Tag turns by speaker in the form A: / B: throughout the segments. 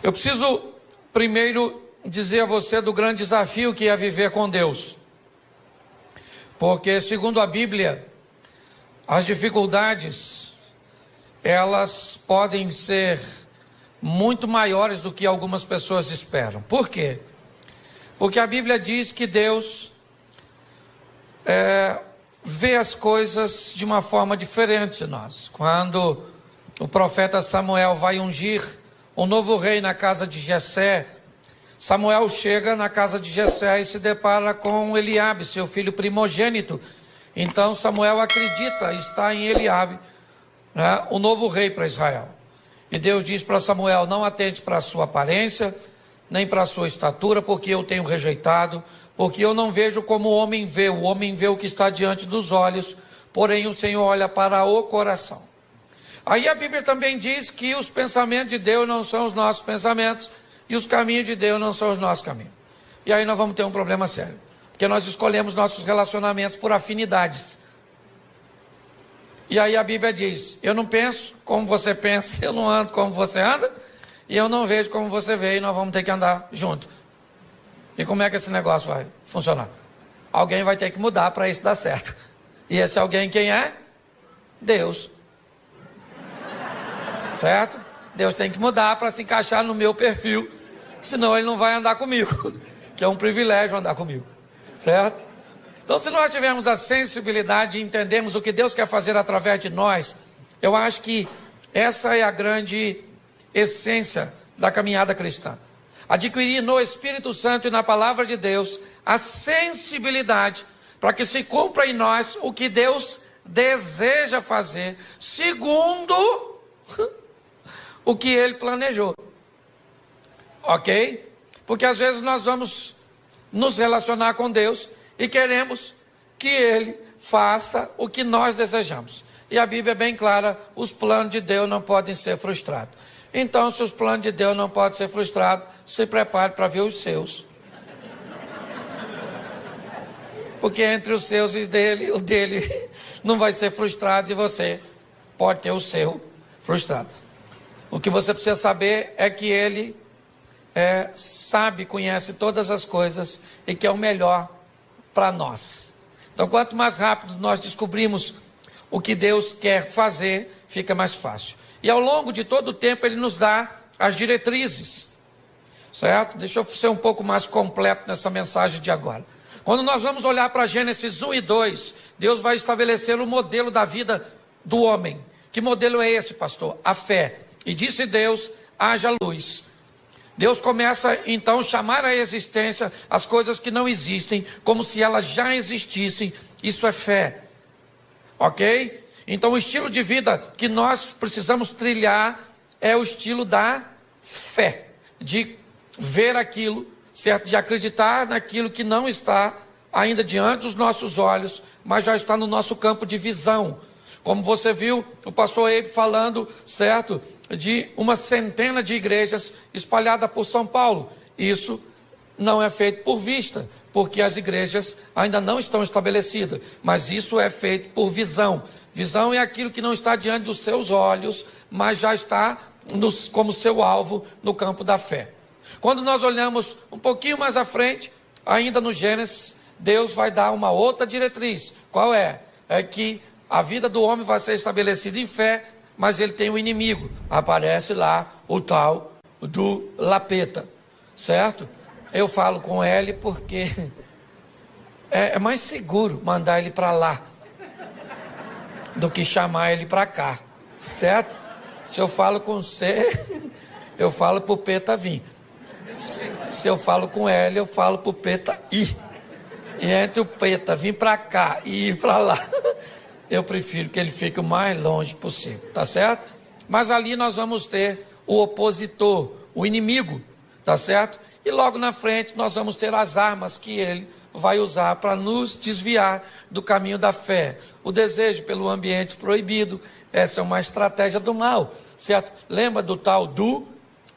A: Eu preciso primeiro dizer a você do grande desafio que é viver com Deus. Porque, segundo a Bíblia, as dificuldades, elas podem ser muito maiores do que algumas pessoas esperam. Por quê? Porque a Bíblia diz que Deus vê as coisas de uma forma diferente de nós. Quando o profeta Samuel vai ungir o novo rei na casa de Jessé, Samuel chega na casa de Jessé e se depara com Eliabe, seu filho primogênito. Então Samuel acredita estar em Eliabe, né, o novo rei para Israel. E Deus diz para Samuel: não atente para a sua aparência, nem para a sua estatura, porque eu tenho rejeitado, porque eu não vejo como o homem vê o que está diante dos olhos, porém o Senhor olha para o coração. Aí a Bíblia também diz que os pensamentos de Deus não são os nossos pensamentos, e os caminhos de Deus não são os nossos caminhos. E aí nós vamos ter um problema sério, porque nós escolhemos nossos relacionamentos por afinidades. E aí a Bíblia diz: eu não penso como você pensa, eu não ando como você anda, e eu não vejo como você vê, e nós vamos ter que andar junto. E como é que esse negócio vai funcionar? Alguém vai ter que mudar para isso dar certo. E esse alguém quem é? Deus. Certo? Deus tem que mudar para se encaixar no meu perfil, senão ele não vai andar comigo, que é um privilégio andar comigo. Certo? Então, se nós tivermos a sensibilidade e entendermos o que Deus quer fazer através de nós, eu acho que essa é a grande essência da caminhada cristã. Adquirir no Espírito Santo e na Palavra de Deus a sensibilidade para que se cumpra em nós o que Deus deseja fazer, segundo o que Ele planejou. Ok? Porque às vezes nós vamos nos relacionar com Deus e queremos que Ele faça o que nós desejamos. E a Bíblia é bem clara: os planos de Deus não podem ser frustrados. Então, se os planos de Deus não podem ser frustrados, se prepare para ver os seus. Porque entre os seus e o dele não vai ser frustrado, e você pode ter o seu frustrado. O que você precisa saber é que Ele sabe, conhece todas as coisas e que é o melhor para nós. Então, quanto mais rápido nós descobrimos o que Deus quer fazer, fica mais fácil. E ao longo de todo o tempo Ele nos dá as diretrizes, certo? Deixa eu ser um pouco mais completo nessa mensagem de agora. Quando nós vamos olhar para Gênesis 1 e 2, Deus vai estabelecer o modelo da vida do homem. Que modelo é esse, pastor? A fé. E disse Deus: haja luz. Deus começa então a chamar à existência as coisas que não existem, como se elas já existissem. Isso é fé. Ok? Então o estilo de vida que nós precisamos trilhar é o estilo da fé. De ver aquilo, certo? De acreditar naquilo que não está ainda diante dos nossos olhos, mas já está no nosso campo de visão. Como você viu o pastor Eibe falando, certo? De uma centena de igrejas espalhadas por São Paulo. Isso não é feito por vista, porque as igrejas ainda não estão estabelecidas. Mas isso é feito por visão. Visão é aquilo que não está diante dos seus olhos, mas já está como seu alvo no campo da fé. Quando nós olhamos um pouquinho mais à frente, ainda no Gênesis, Deus vai dar uma outra diretriz. Qual é? É que a vida do homem vai ser estabelecida em fé, mas ele tem um inimigo. Aparece lá o tal do Lapeta, certo? Eu falo com ele porque é mais seguro mandar ele para lá do que chamar ele para cá, certo? Se eu falo com C, eu falo pro Peta vir. Se eu falo com L, eu falo pro Peta ir. E entre o Peta vir para cá e ir para lá, eu prefiro que ele fique o mais longe possível, tá certo? Mas ali nós vamos ter o opositor, o inimigo, tá certo? E logo na frente nós vamos ter as armas que ele vai usar para nos desviar do caminho da fé. O desejo pelo ambiente proibido, essa é uma estratégia do mal, certo? Lembra do tal do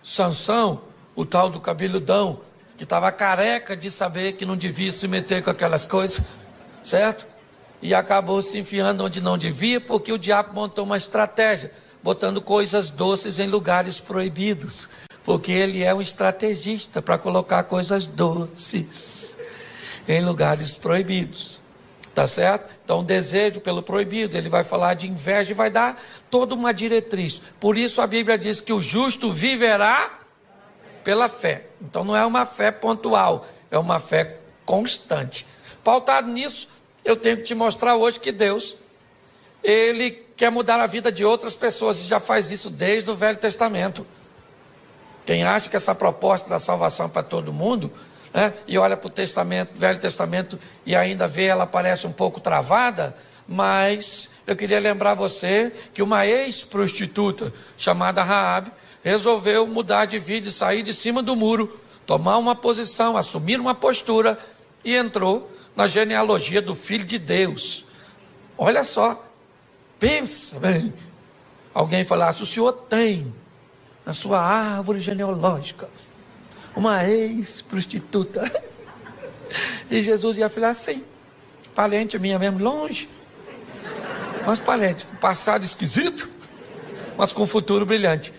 A: Sansão, o tal do cabeludão, que estava careca de saber que não devia se meter com aquelas coisas, certo? E acabou se enfiando onde não devia, porque o diabo montou uma estratégia, botando coisas doces em lugares proibidos. Porque ele é um estrategista para colocar coisas doces em lugares proibidos. Tá certo? Então, o desejo pelo proibido, ele vai falar de inveja e vai dar toda uma diretriz. Por isso a Bíblia diz que o justo viverá pela fé. Então, não é uma fé pontual, é uma fé constante. Pautado nisso, eu tenho que te mostrar hoje que Deus, ele quer mudar a vida de outras pessoas e já faz isso desde o Velho Testamento. Quem acha que essa proposta da salvação para todo mundo, né, e olha para o Velho Testamento e ainda vê ela parece um pouco travada, mas eu queria lembrar você que uma ex-prostituta chamada Raabe resolveu mudar de vida e sair de cima do muro, tomar uma posição, assumir uma postura e entrou na genealogia do Filho de Deus. Olha só, pensa bem, alguém falasse, o senhor tem na sua árvore genealógica uma ex-prostituta. E Jesus ia falar assim, parente minha mesmo, longe, mas parente, com passado esquisito, mas com futuro brilhante.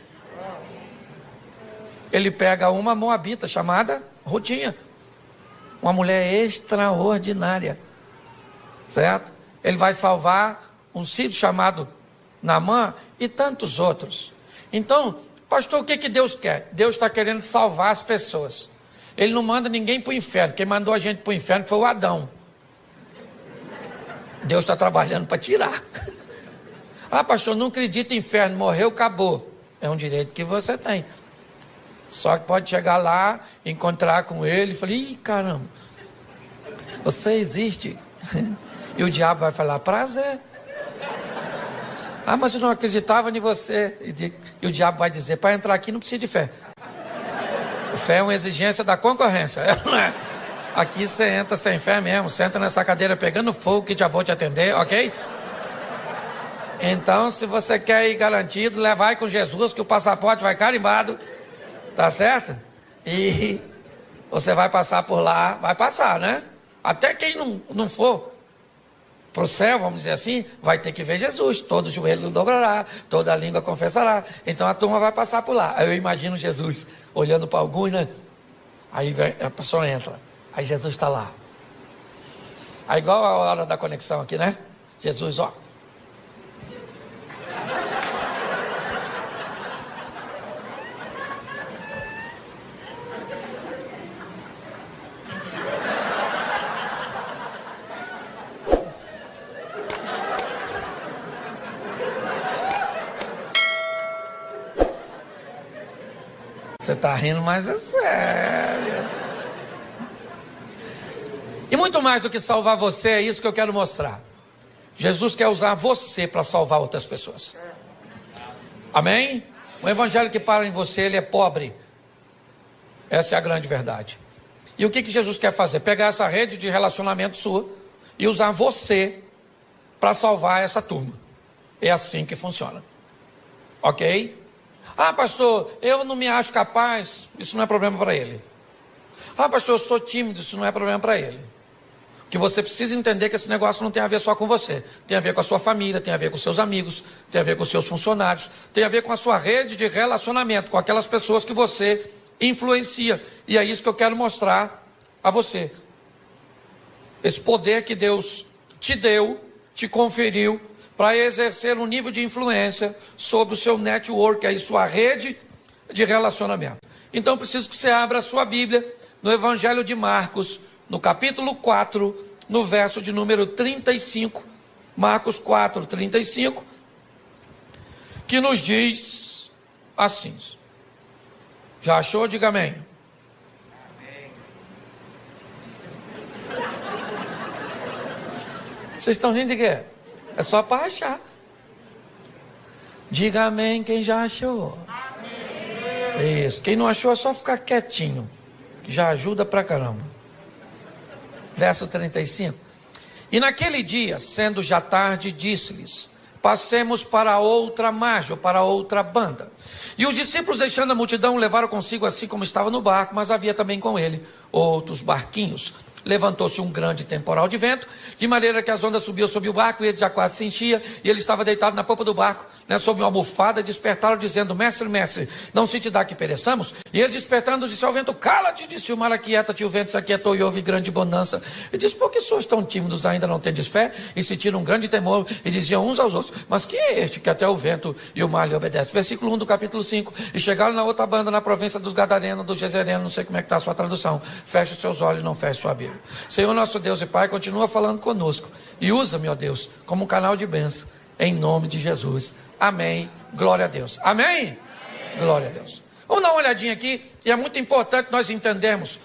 A: Ele pega uma moabita chamada Rutinha, uma mulher extraordinária, certo? Ele vai salvar um filho chamado Naamã e tantos outros. Então, pastor, o que Deus quer? Deus está querendo salvar as pessoas. Ele não manda ninguém para o inferno. Quem mandou a gente para o inferno foi o Adão. Deus está trabalhando para tirar. Ah, pastor, não acredito em inferno, morreu, acabou. É um direito que você tem. Só que pode chegar lá, encontrar com ele e falar, ih, caramba, você existe. E o diabo vai falar, prazer. Ah, mas eu não acreditava em você. E o diabo vai dizer, para entrar aqui não precisa de fé. Fé é uma exigência da concorrência. Aqui você entra sem fé mesmo, senta nessa cadeira pegando fogo que já vou te atender, ok? Então, se você quer ir garantido, vai com Jesus que o passaporte vai carimbado. Tá certo? E você vai passar por lá, vai passar, né? Até quem não for para o céu, vamos dizer assim, vai ter que ver Jesus. Todo joelho dobrará, toda língua confessará. Então a turma vai passar por lá. Aí eu imagino Jesus olhando para alguns, né? Aí a pessoa entra. Aí Jesus está lá. Aí igual a hora da conexão aqui, né? Jesus, ó. Você está rindo, mas é sério. E muito mais do que salvar você, é isso que eu quero mostrar. Jesus quer usar você para salvar outras pessoas. Amém? O evangelho que para em você, ele é pobre. Essa é a grande verdade. E o que Jesus quer fazer? Pegar essa rede de relacionamento sua e usar você para salvar essa turma. É assim que funciona. Ok? Ah, pastor, eu não me acho capaz. Isso não é problema para ele. Ah, pastor, eu sou tímido. Isso não é problema para ele. O que você precisa entender é que esse negócio não tem a ver só com você. Tem a ver com a sua família, tem a ver com seus amigos, tem a ver com seus funcionários, tem a ver com a sua rede de relacionamento, com aquelas pessoas que você influencia. E é isso que eu quero mostrar a você. Esse poder que Deus te deu, te conferiu, para exercer um nível de influência sobre o seu network, aí sua rede de relacionamento. Então preciso que você abra a sua Bíblia no Evangelho de Marcos, no capítulo 4, no verso de número 35, Marcos 4, 35, que nos diz assim. Já achou? Diga amém. Vocês estão rindo de quê? É só para achar. Diga amém quem já achou. Amém. Isso. Quem não achou é só ficar quietinho, que já ajuda pra caramba. Verso 35. E naquele dia, sendo já tarde, disse-lhes: passemos para outra margem, ou para outra banda. E os discípulos, deixando a multidão, levaram consigo assim como estava no barco, mas havia também com ele outros barquinhos. levantou-se um grande temporal de vento, de maneira que as ondas subiam sobre o barco, e ele já quase se enchia, e ele estava deitado na popa do barco, sob uma almofada, despertaram dizendo: mestre, mestre, não se te dá que pereçamos? E ele despertando disse ao vento: cala-te, disse o mar, aquieta-te. O vento se aquietou e houve grande bonança. Ele disse: por que sois tão tímidos, ainda não tendes fé? E sentiram um grande temor, e diziam uns aos outros: mas quem é este que até o vento e o mar lhe obedece? Versículo 1 do capítulo 5. E chegaram na outra banda, na província dos Gadarenos, dos Gezerenos, não sei como é que está a sua tradução. Feche os seus olhos, não feche sua Bíblia. Senhor nosso Deus e Pai, continua falando conosco, e usa-me, ó Deus, como um canal de bênção, em nome de Jesus. Amém. Glória a Deus. Amém? Amém. Glória a Deus. Vamos dar uma olhadinha aqui, e é muito importante nós entendermos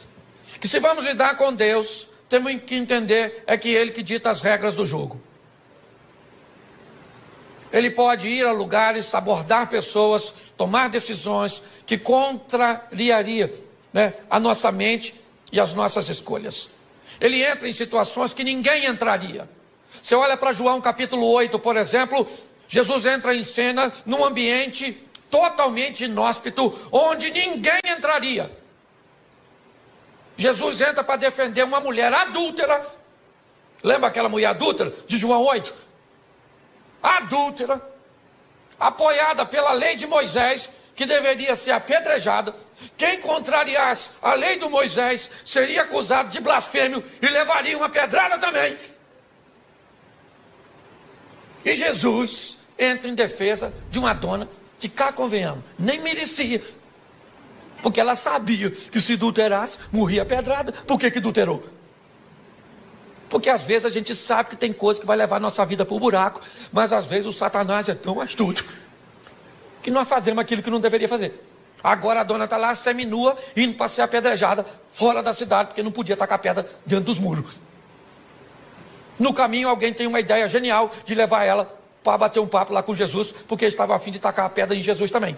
A: que se vamos lidar com Deus, temos que entender é que Ele que dita as regras do jogo. Ele pode ir a lugares, abordar pessoas, tomar decisões que contrariaria a nossa mente e as nossas escolhas. Ele entra em situações que ninguém entraria. Você olha para João capítulo 8, por exemplo, Jesus entra em cena num ambiente totalmente inóspito, onde ninguém entraria. Jesus entra para defender uma mulher adúltera. Lembra aquela mulher adúltera de João 8? Adúltera, apoiada pela lei de Moisés, que deveria ser apedrejada. Quem contrariasse a lei de Moisés seria acusado de blasfêmio e levaria uma pedrada também. E Jesus entra em defesa de uma dona que, cá convenhamos, nem merecia, porque ela sabia que se adulterasse, morria pedrada. Por que adulterou? Porque às vezes a gente sabe que tem coisa que vai levar a nossa vida para o buraco, mas às vezes o Satanás é tão astuto que nós fazemos aquilo que não deveria fazer. Agora a dona está lá seminua, indo para ser apedrejada fora da cidade, porque não podia tacar pedra dentro dos muros. No caminho alguém tem uma ideia genial de levar ela para bater um papo lá com Jesus, porque estava a fim de tacar a pedra em Jesus também.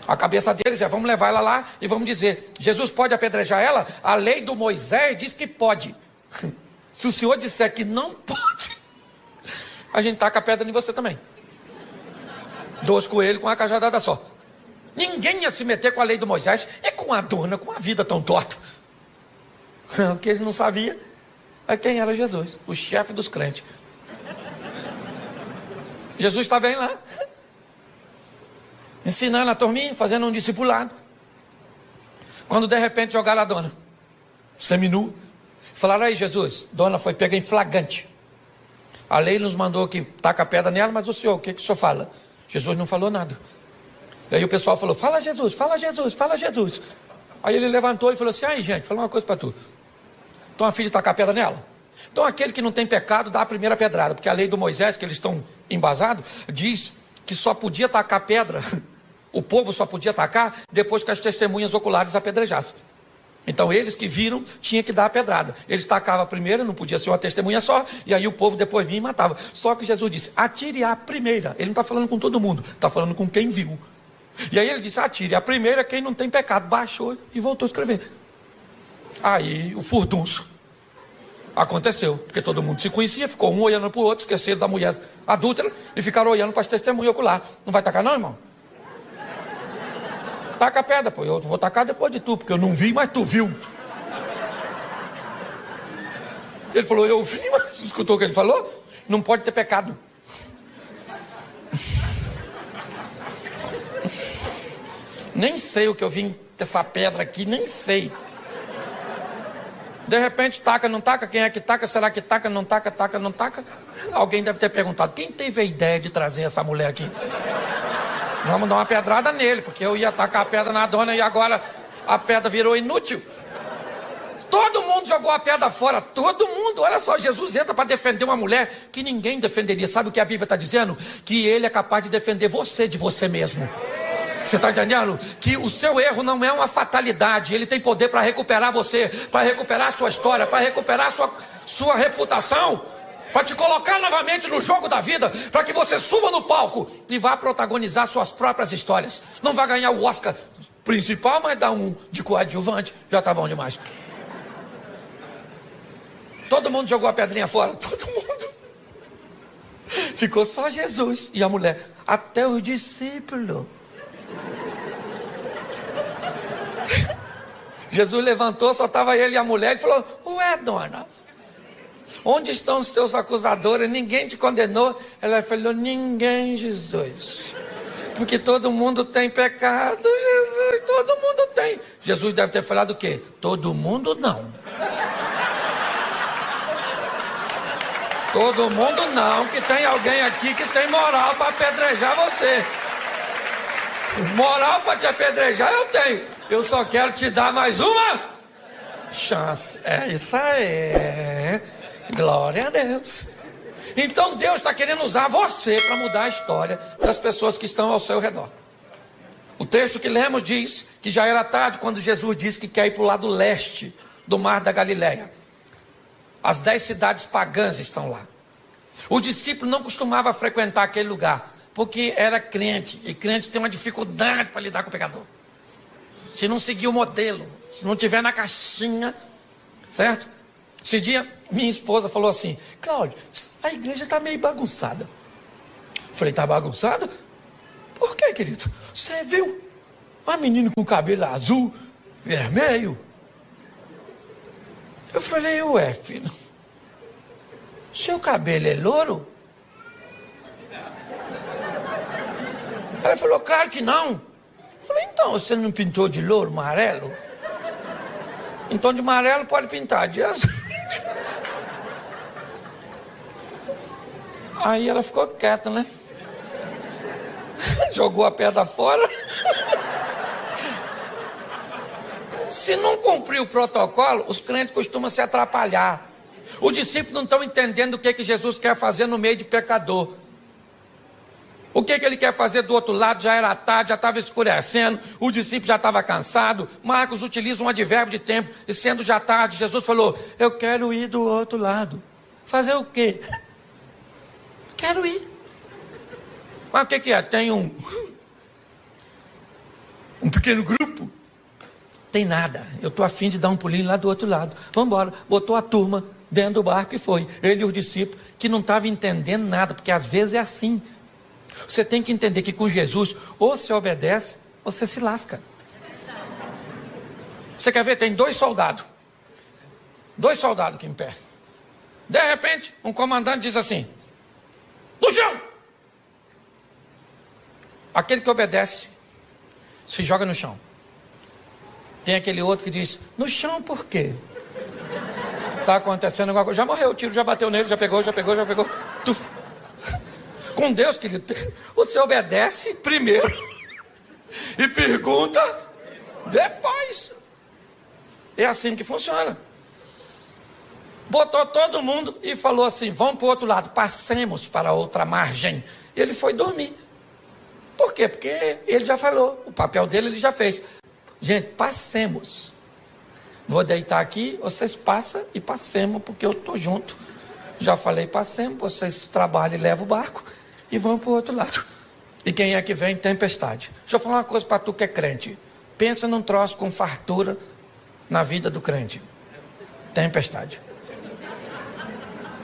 A: A cabeça deles é: vamos levar ela lá e vamos dizer: Jesus pode apedrejar ela? A lei do Moisés diz que pode. Se o senhor disser que não pode, a gente taca a pedra em você também. 2 coelhos com uma cajadada só. Ninguém ia se meter com a lei do Moisés, é com a dona, com a vida tão torta. O que eles não sabiam é quem era Jesus, o chefe dos crentes. Jesus está bem lá, ensinando a turminha, fazendo um discipulado. Quando de repente jogaram a dona seminu, falaram: aí Jesus, dona foi pega em flagrante. A lei nos mandou que taca a pedra nela, mas o senhor, o que o senhor fala? Jesus não falou nada. E aí o pessoal falou: fala Jesus, fala Jesus, fala Jesus. Aí ele levantou e falou assim: aí gente, fala uma coisa para tu. Estão a fim de tacar a pedra nela? Então aquele que não tem pecado dá a primeira pedrada, porque a lei do Moisés, que eles estão embasados, diz que só podia tacar pedra, o povo só podia tacar depois que as testemunhas oculares apedrejassem. Então eles que viram tinha que dar a pedrada. Eles tacavam a primeira, não podia ser uma testemunha só, e aí o povo depois vinha e matava. Só que Jesus disse: atire a primeira. Ele não está falando com todo mundo, está falando com quem viu. E aí ele disse: atire a primeira quem não tem pecado. Baixou e voltou a escrever. Aí o furdunço aconteceu, porque todo mundo se conhecia, ficou um olhando para o outro, esqueceram da mulher adúltera e ficaram olhando para as testemunhas oculares. Não vai tacar não, irmão? Taca a pedra, pô. Eu vou tacar depois de tu, porque eu não vi, mas tu viu. Ele falou: eu vi, mas tu escutou o que ele falou? Não pode ter pecado. Nem sei o que eu vim dessa pedra aqui, nem sei. De repente taca, não taca, quem é que taca? Será que taca, não taca, taca, não taca? Alguém deve ter perguntado: quem teve a ideia de trazer essa mulher aqui? Vamos dar uma pedrada nele, porque eu ia tacar a pedra na dona e agora a pedra virou inútil. Todo mundo jogou a pedra fora, todo mundo. Olha só, Jesus entra para defender uma mulher que ninguém defenderia. Sabe o que a Bíblia está dizendo? Que ele é capaz de defender você de você mesmo. Você está entendendo? Que o seu erro não é uma fatalidade. Ele tem poder para recuperar você, para recuperar a sua história, para recuperar a sua reputação, para te colocar novamente no jogo da vida, para que você suba no palco e vá protagonizar suas próprias histórias. Não vai ganhar o Oscar principal, mas dá um de coadjuvante, já está bom demais. Todo mundo jogou a pedrinha fora, todo mundo. Ficou só Jesus e a mulher, até os discípulos. Jesus levantou, só estava ele e a mulher, e falou: ué, dona, onde estão os teus acusadores? Ninguém te condenou? Ela falou: ninguém, Jesus. Porque todo mundo tem pecado, Jesus, todo mundo tem. Jesus deve ter falado o quê? Todo mundo não. Todo mundo não, que tem alguém aqui que tem moral para apedrejar você. Moral para te apedrejar eu tenho. Eu só quero te dar mais uma chance. É isso aí. Glória a Deus. Então Deus está querendo usar você para mudar a história das pessoas que estão ao seu redor. O texto que lemos diz que já era tarde quando Jesus disse que quer ir para o lado leste do mar da Galileia. As 10 cidades pagãs estão lá. O discípulo não costumava frequentar aquele lugar, porque era crente, e crente tem uma dificuldade para lidar com o pecador. Se não seguir o modelo, se não tiver na caixinha, certo? Esse dia, minha esposa falou assim: Cláudio, a igreja está meio bagunçada. Eu falei: está bagunçada? Por quê, querido? Você viu uma menina com cabelo azul, vermelho? Eu falei: ué, filho, seu cabelo é louro? Ela falou: claro que não. Eu falei: então, você não pintou de louro, amarelo? Então de amarelo pode pintar, de azul. Aí ela ficou quieta, né? Jogou a pedra fora. Se não cumprir o protocolo, os crentes costumam se atrapalhar. Os discípulos não estão entendendo o que Jesus quer fazer no meio de pecador. O que ele quer fazer do outro lado? Já era tarde, já estava escurecendo, o discípulo já estava cansado. Marcos utiliza um advérbio de tempo, e sendo já tarde, Jesus falou: eu quero ir do outro lado. Fazer o quê? Quero ir. Mas o que é? Tem um pequeno grupo? Tem nada, eu estou a fim de dar um pulinho lá do outro lado. Vamos embora. Botou a turma dentro do barco e foi. Ele e os discípulos, que não estavam entendendo nada, porque às vezes é assim. Você tem que entender que com Jesus, ou você obedece, ou você se lasca. Você quer ver? Tem 2 soldados. 2 soldados aqui em pé. De repente, um comandante diz assim: no chão! Aquele que obedece se joga no chão. Tem aquele outro que diz: no chão por quê? Está acontecendo alguma coisa. Já morreu, o tiro já bateu nele, já pegou. Tuf. Com Deus, querido, você obedece primeiro e pergunta depois. É assim que funciona. Botou todo mundo e falou assim: vamos para o outro lado, passemos para a outra margem. E ele foi dormir. Por quê? Porque ele já falou, o papel dele ele já fez. Gente, passemos. Vou deitar aqui, vocês passam e passemos, porque eu estou junto. Já falei: passemos, vocês trabalham e levam o barco e vão para o outro lado. E quem é que vem? Tempestade. Deixa eu falar uma coisa para tu que é crente. Pensa num troço com fartura na vida do crente. Tempestade.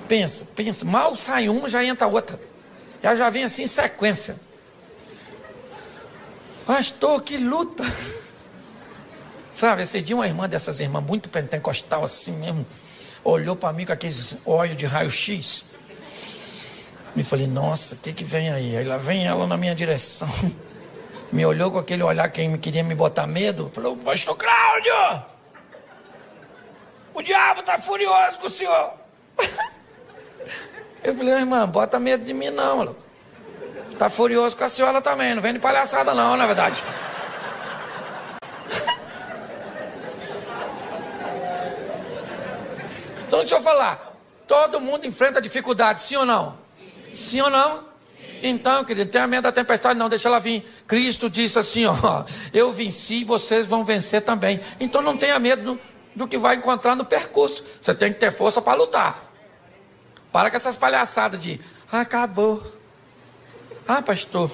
A: Pensa. Mal sai uma, já entra outra. Ela já vem assim em sequência. Pastor, que luta. Sabe, esse dia uma irmã dessas irmãs muito pentecostal assim mesmo, olhou para mim com aqueles olhos de raio-x. Me falei: nossa, o que vem aí? Aí lá vem ela na minha direção. Me olhou com aquele olhar que queria me botar medo. Falou: pastor Cláudio, o diabo está furioso com o senhor. Eu falei: irmã, bota medo de mim não, maluco. Está furioso com a senhora também, não vem de palhaçada não, na verdade. Então deixa eu falar, todo mundo enfrenta dificuldade, sim ou não? Sim ou não? Então, querido, não tenha medo da tempestade não, deixa ela vir. Cristo disse assim, ó: eu venci, vocês vão vencer também. Então não tenha medo do que vai encontrar no percurso. Você tem que ter força para lutar. Para com essas palhaçadas de: acabou. Pastor,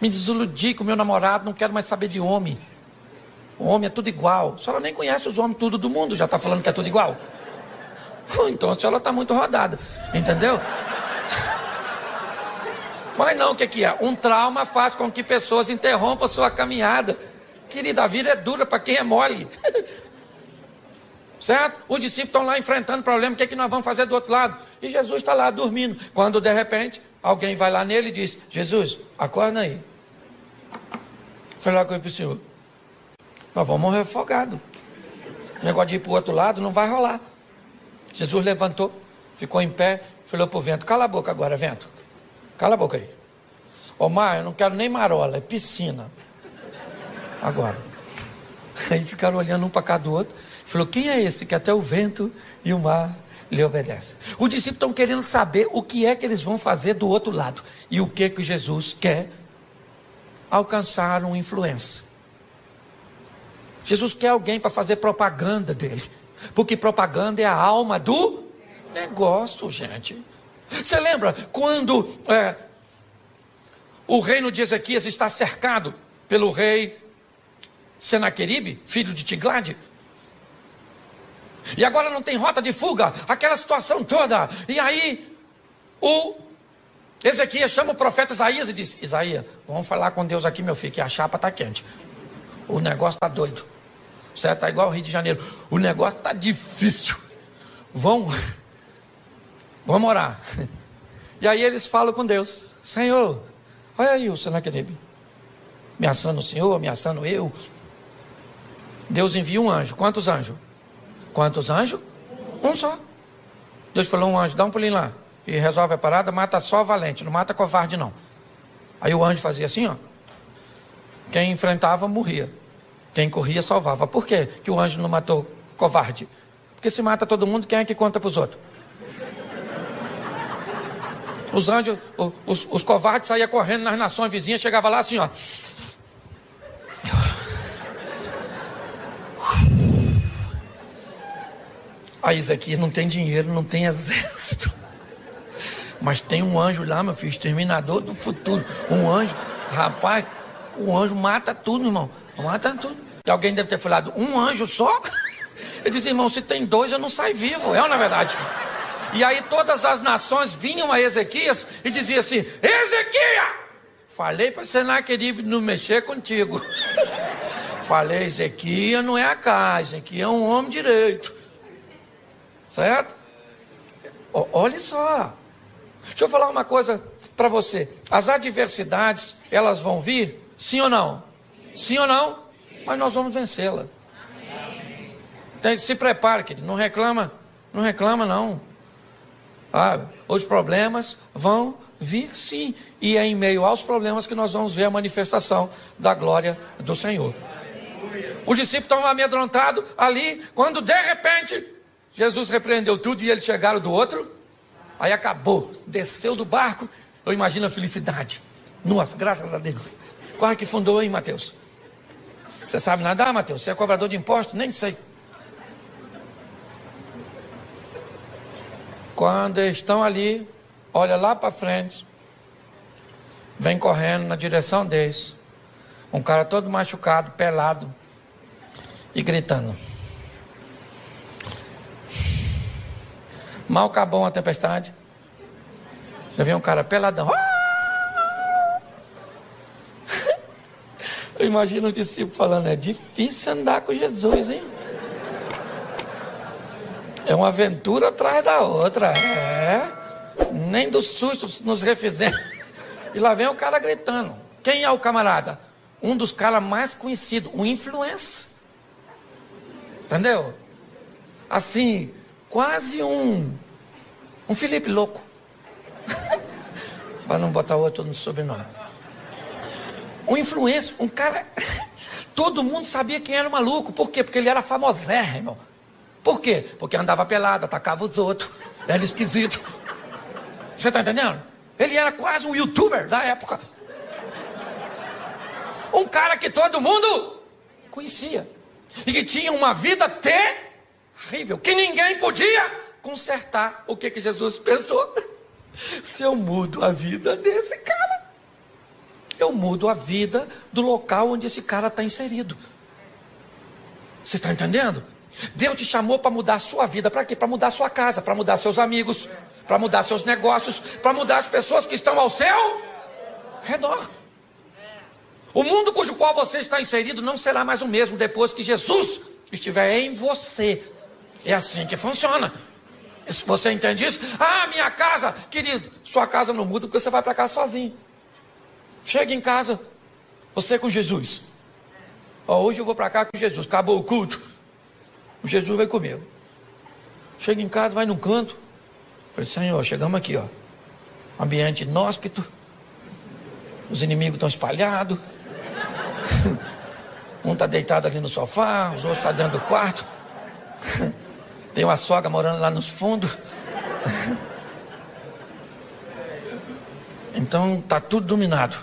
A: me desiludi com meu namorado, não quero mais saber de homem. O homem é tudo igual. A senhora nem conhece os homens tudo do mundo, já está falando que é tudo igual? Então a senhora está muito rodada, entendeu? Mas não, o que é? Um trauma faz com que pessoas interrompam a sua caminhada. Querida, a vida é dura para quem é mole. Certo? Os discípulos estão lá enfrentando problema, o que é que nós vamos fazer do outro lado? E Jesus está lá dormindo. Quando de repente, alguém vai lá nele e diz: Jesus, acorda aí. Falei lá com ele para o senhor: nós vamos morrer afogados. O negócio de ir para o outro lado não vai rolar. Jesus levantou, ficou em pé, falou para o vento: cala a boca agora, vento. Cala a boca aí. Ô mar, eu não quero nem marola, é piscina. Agora. Aí ficaram olhando um para cada do outro. Falou: quem é esse que até o vento e o mar lhe obedecem? Os discípulos estão querendo saber o que é que eles vão fazer do outro lado. E o que que Jesus quer? Alcançar uma influência. Jesus quer alguém para fazer propaganda dele. Porque propaganda é a alma do negócio, gente. Você lembra quando o reino de Ezequias está cercado pelo rei Senaqueribe, filho de Tiglade? E agora não tem rota de fuga, aquela situação toda. E aí o Ezequias chama o profeta Isaías e diz: Isaías, vamos falar com Deus aqui, meu filho, que a chapa está quente. O negócio está doido. Certo? Está igual ao Rio de Janeiro. O negócio está difícil. Vamos orar. E aí eles falam com Deus: Senhor, olha aí o Senaqueribe ameaçando o Senhor, ameaçando eu. Deus envia um anjo. Quantos anjos? Quantos anjos? Um só. Deus falou: um anjo, dá um pulinho lá e resolve a parada, mata só valente, não mata covarde não. Aí o anjo fazia assim, ó. Quem enfrentava morria, quem corria salvava. Por quê que o anjo não matou covarde? Porque se mata todo mundo, quem é que conta para os outros? Os anjos, os covardes saíam correndo nas nações vizinhas, chegava lá assim, ó. Aí Ezequias não tem dinheiro, não tem exército, mas tem um anjo lá, meu filho, exterminador do futuro. Um anjo, rapaz, o anjo mata tudo, irmão, mata tudo. E alguém deve ter falado: um anjo só? Ele disse: irmão, se tem dois eu não saio vivo. É ou não é verdade? E aí todas as nações vinham a Ezequias e diziam assim: Ezequias, falei para Senaqueribe não mexer contigo. Falei: Ezequias não é a casa, Ezequias é um homem direito. Certo? Olha só. Deixa eu falar uma coisa para você. As adversidades, elas vão vir? Sim ou não? Sim ou não? Mas nós vamos vencê-la. Se prepare, querido. Não reclama não. Os problemas vão vir sim. E é em meio aos problemas que nós vamos ver a manifestação da glória do Senhor. Os discípulos estão amedrontados ali, quando de repente Jesus repreendeu tudo e eles chegaram do outro. Aí acabou, desceu do barco. Eu imagino a felicidade. Nossa, graças a Deus. Quase que fundou, hein, Mateus? Você sabe nadar, Mateus? Você é cobrador de impostos? Nem sei. Quando eles estão ali, olha lá para frente, vem correndo na direção deles um cara todo machucado, pelado e gritando. Mal acabou uma tempestade, já vem um cara peladão. Eu imagino os discípulos falando: é difícil andar com Jesus, hein? É uma aventura atrás da outra. Nem do susto nos refizemos. E lá vem o cara gritando. Quem é o camarada? Um dos caras mais conhecidos, um influencer. Entendeu? Assim, quase um Felipe louco. Para não botar outro no sobrenome. Um influencer, um cara. Todo mundo sabia quem era o maluco. Por quê? Porque ele era famosérrimo. Por quê? Porque andava pelado, atacava os outros. Era esquisito. Você está entendendo? Ele era quase um youtuber da época. Um cara que todo mundo conhecia. E que tinha uma vida terrível. Que ninguém podia consertar. O que Jesus pensou? Se eu mudo a vida desse cara, eu mudo a vida do local onde esse cara está inserido. Você está entendendo? Deus te chamou para mudar a sua vida. Para quê? Para mudar a sua casa, para mudar seus amigos, para mudar seus negócios, para mudar as pessoas que estão ao seu redor. O mundo cujo qual você está inserido não será mais o mesmo depois que Jesus estiver em você. É assim que funciona. Se você entende isso, ah, minha casa, querido, sua casa não muda porque você vai para casa sozinho. Chega em casa, você com Jesus. Ó, hoje eu vou para cá com Jesus, acabou o culto. O Jesus vai comigo. Chega em casa, vai num canto. Falei, Senhor, chegamos aqui, ó. Ambiente inóspito. Os inimigos estão espalhados. Um está deitado ali no sofá, os outros estão dentro do quarto. Tem uma sogra morando lá nos fundos. Então está tudo dominado.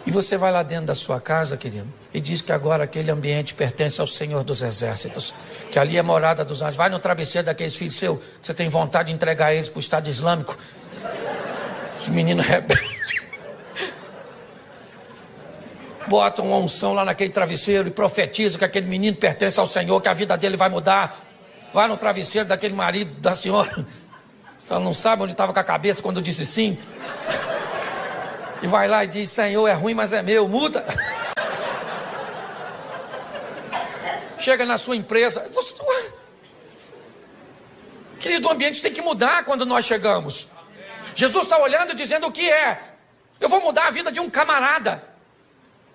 A: E você vai lá dentro da sua casa, querido, e diz que agora aquele ambiente pertence ao Senhor dos Exércitos, que ali é morada dos anjos. Vai no travesseiro daqueles filhos seus, que você tem vontade de entregar eles para o Estado Islâmico. Os meninos rebeldes. Bota uma unção lá naquele travesseiro e profetiza que aquele menino pertence ao Senhor, que a vida dele vai mudar. Vai no travesseiro daquele marido da senhora. Só não sabe onde estava com a cabeça quando disse sim. E vai lá e diz, Senhor, é ruim, mas é meu, muda. Chega na sua empresa. Você, querido, o ambiente tem que mudar quando nós chegamos. Jesus está olhando e dizendo o que é. Eu vou mudar a vida de um camarada.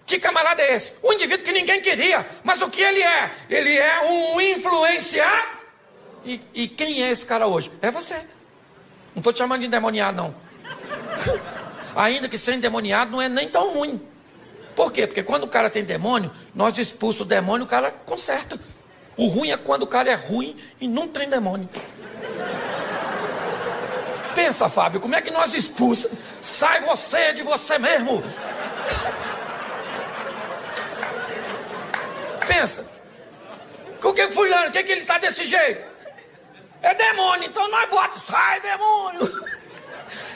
A: Que camarada é esse? Um indivíduo que ninguém queria. Mas o que ele é? Ele é um influenciador. E quem é esse cara hoje? É você. Não estou te chamando de endemoniado, não. Ainda que ser endemoniado não é nem tão ruim. Por quê? Porque quando o cara tem demônio, nós expulsamos o demônio, o cara conserta. O ruim é quando o cara é ruim e não tem demônio. Pensa, Fábio, como é que nós expulsamos? Sai você de você mesmo. Pensa. O que fulano, o que ele está desse jeito? É demônio, então nós bota, sai demônio.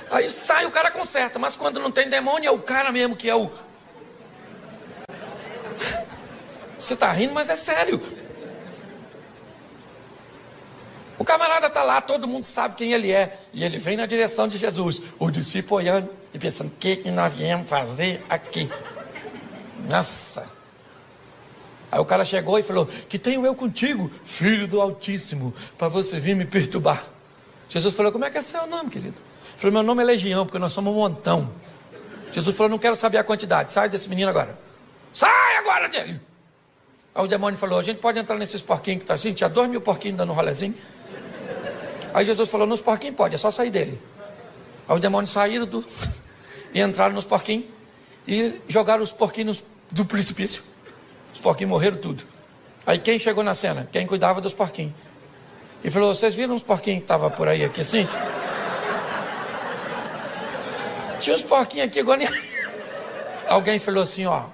A: Aí sai, o cara conserta, mas quando não tem demônio é o cara mesmo que é o... Você está rindo, mas é sério. O camarada está lá, todo mundo sabe quem ele é. E ele vem na direção de Jesus. O discípulo olhando e pensando, o que nós viemos fazer aqui? Nossa. Aí o cara chegou e falou, que tenho eu contigo, filho do Altíssimo, para você vir me perturbar. Jesus falou, como é que é seu nome, querido? Ele falou, meu nome é Legião, porque nós somos um montão. Jesus falou, não quero saber a quantidade, sai desse menino agora. Sai agora dele. Aí o demônio falou, a gente pode entrar nesses porquinhos que está assim, tinha 2.000 porquinhos dando um rolezinho. Aí Jesus falou, nos porquinhos pode, é só sair dele. Aí os demônios saíram e entraram nos porquinhos e jogaram os porquinhos do precipício. Os porquinhos morreram tudo. Aí quem chegou na cena? Quem cuidava dos porquinhos. E falou, vocês viram uns porquinhos que estavam por aí aqui assim? Tinha uns porquinhos aqui agora. Alguém falou assim, ó.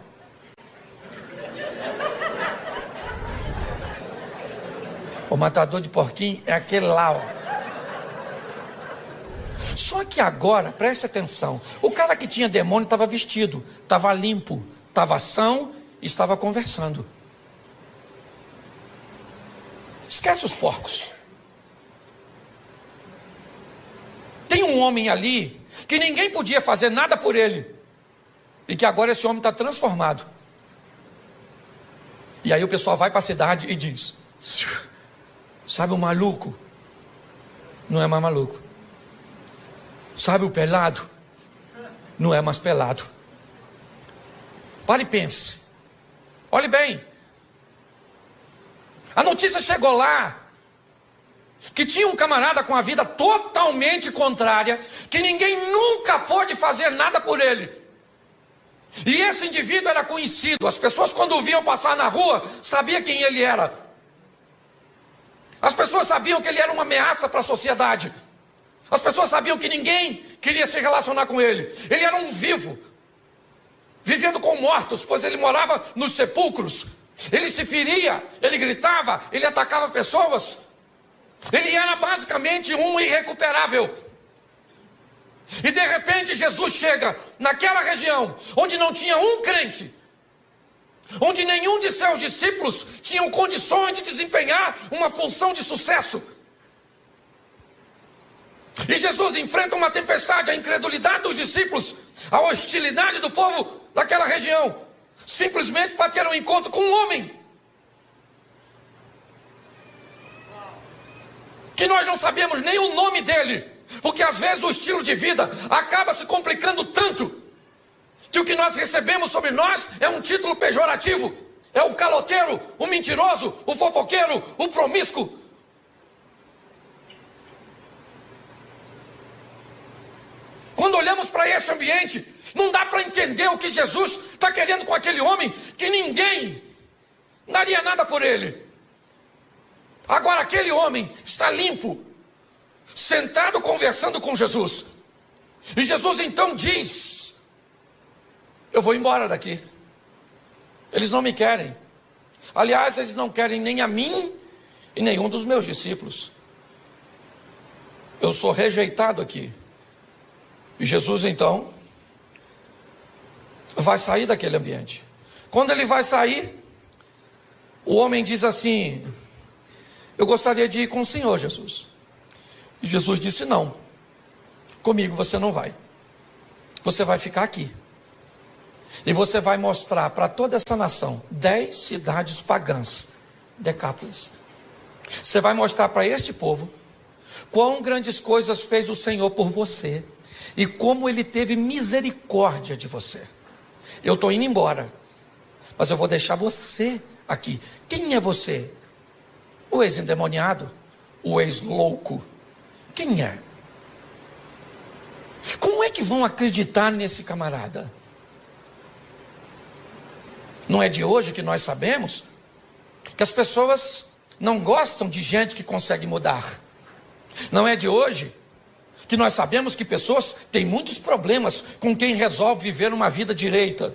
A: O matador de porquinho é aquele lá, ó. Só que agora, preste atenção, o cara que tinha demônio estava vestido, estava limpo, estava são e estava conversando. Esquece os porcos. Tem um homem ali que ninguém podia fazer nada por ele e que agora esse homem está transformado. E aí o pessoal vai para a cidade e diz, sabe o maluco? Não é mais maluco. Sabe o pelado? Não é mais pelado. Pare e pense. Olhe bem. A notícia chegou lá que tinha um camarada com a vida totalmente contrária, que ninguém nunca pôde fazer nada por ele. E esse indivíduo era conhecido. As pessoas, quando o viam passar na rua, sabiam quem ele era. As pessoas sabiam que ele era uma ameaça para a sociedade. As pessoas sabiam que ninguém queria se relacionar com ele. Ele era um vivo, vivendo com mortos, pois ele morava nos sepulcros. Ele se feria, ele gritava, ele atacava pessoas. Ele era basicamente um irrecuperável. E de repente Jesus chega naquela região onde não tinha um crente, onde nenhum de seus discípulos tinham condições de desempenhar uma função de sucesso. E Jesus enfrenta uma tempestade, a incredulidade dos discípulos, a hostilidade do povo daquela região, simplesmente para ter um encontro com um homem. que nós não sabemos nem o nome dele, porque às vezes o estilo de vida acaba se complicando tanto, que o que nós recebemos sobre nós é um título pejorativo, é o caloteiro, o mentiroso, o fofoqueiro, o promíscuo. Quando olhamos para esse ambiente, não dá para entender o que Jesus está querendo com aquele homem, que ninguém daria nada por ele. Agora aquele homem está limpo, sentado conversando com Jesus. E Jesus então diz: eu vou embora daqui. Eles não me querem. Aliás, eles não querem nem a mim e nenhum dos meus discípulos. Eu sou rejeitado aqui. E Jesus então vai sair daquele ambiente. Quando ele vai sair, o homem diz assim: eu gostaria de ir com o Senhor, Jesus. E Jesus disse: não, comigo você não vai. Você vai ficar aqui. E você vai mostrar para toda essa nação 10 cidades pagãs, Decápolis. Você vai mostrar para este povo quão grandes coisas fez o Senhor por você e como Ele teve misericórdia de você. Eu estou indo embora, mas eu vou deixar você aqui. Quem é você? O ex-endemoniado? O ex-louco? Quem é? Como é que vão acreditar nesse camarada? Não é de hoje que nós sabemos que as pessoas não gostam de gente que consegue mudar. Não é de hoje que nós sabemos que pessoas têm muitos problemas com quem resolve viver uma vida direita.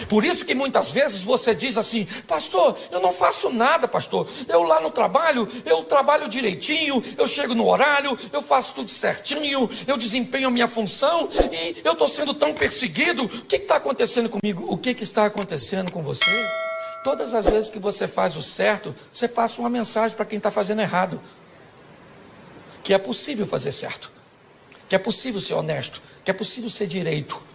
A: Por isso que muitas vezes você diz assim: pastor, eu não faço nada, pastor. Eu lá no trabalho, eu trabalho direitinho, eu chego no horário, eu faço tudo certinho, eu desempenho a minha função e eu estou sendo tão perseguido. O que está acontecendo comigo? O que está acontecendo com você? Todas as vezes que você faz o certo, você passa uma mensagem para quem está fazendo errado. Que é possível fazer certo, que é possível ser honesto, que é possível ser direito.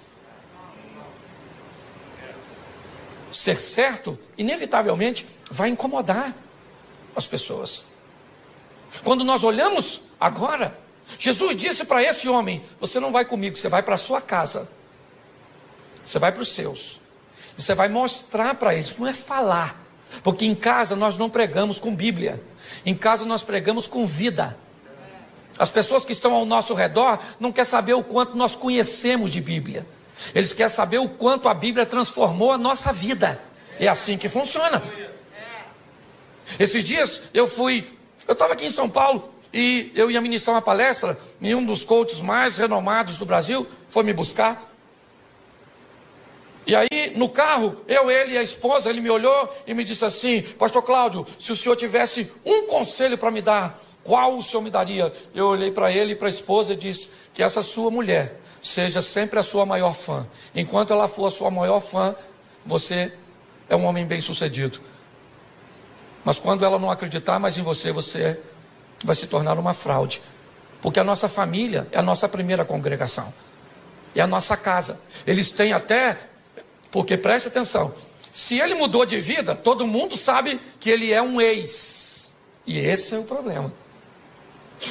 A: Ser certo, inevitavelmente, vai incomodar as pessoas. Quando nós olhamos agora, Jesus disse para esse homem: você não vai comigo, você vai para a sua casa. Você vai para os seus. E você vai mostrar para eles, não é falar. Porque em casa nós não pregamos com Bíblia. Em casa nós pregamos com vida. As pessoas que estão ao nosso redor não querem saber o quanto nós conhecemos de Bíblia. Eles querem saber o quanto a Bíblia transformou a nossa vida. É assim que funciona. Esses dias eu estava aqui em São Paulo e eu ia ministrar uma palestra e um dos coaches mais renomados do Brasil foi me buscar. E aí no carro, ele e a esposa, ele me olhou e me disse assim: pastor Cláudio, se o senhor tivesse um conselho para me dar, qual o senhor me daria? Eu olhei para ele e para a esposa e disse: que essa sua mulher seja sempre a sua maior fã. Enquanto ela for a sua maior fã, você é um homem bem sucedido. Mas quando ela não acreditar mais em você, você vai se tornar uma fraude. Porque a nossa família é a nossa primeira congregação. É a nossa casa. Eles têm até, porque preste atenção, se ele mudou de vida, todo mundo sabe que ele é um ex. E esse é o problema.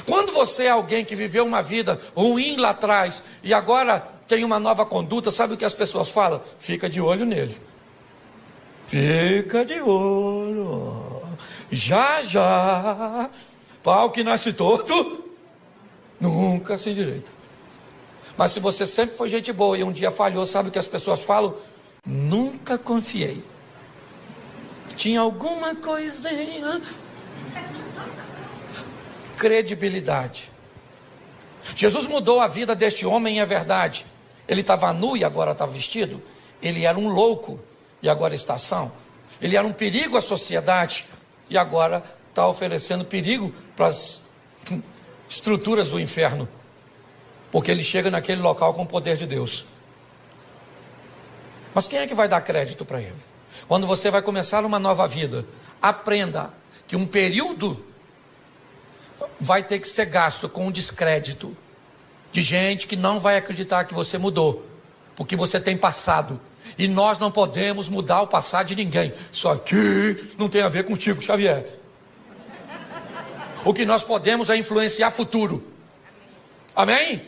A: Quando você é alguém que viveu uma vida ruim lá atrás e agora tem uma nova conduta, sabe o que as pessoas falam? Fica de olho nele. Fica de olho. Já, já. Pau que nasce torto, nunca se endireita. Mas se você sempre foi gente boa e um dia falhou, sabe o que as pessoas falam? Nunca confiei. Tinha alguma coisinha. Credibilidade. Jesus mudou a vida deste homem, é verdade. Ele estava nu e agora está vestido. Ele era um louco e agora está são. Ele era um perigo à sociedade e agora está oferecendo perigo para as estruturas do inferno, porque ele chega naquele local com o poder de Deus. Mas quem é que vai dar crédito para ele? Quando você vai começar uma nova vida, aprenda que um período vai ter que ser gasto com um descrédito de gente que não vai acreditar que você mudou, porque você tem passado, e nós não podemos mudar o passado de ninguém. Isso aqui não tem a ver contigo, Xavier. O que nós podemos é influenciar futuro. Amém?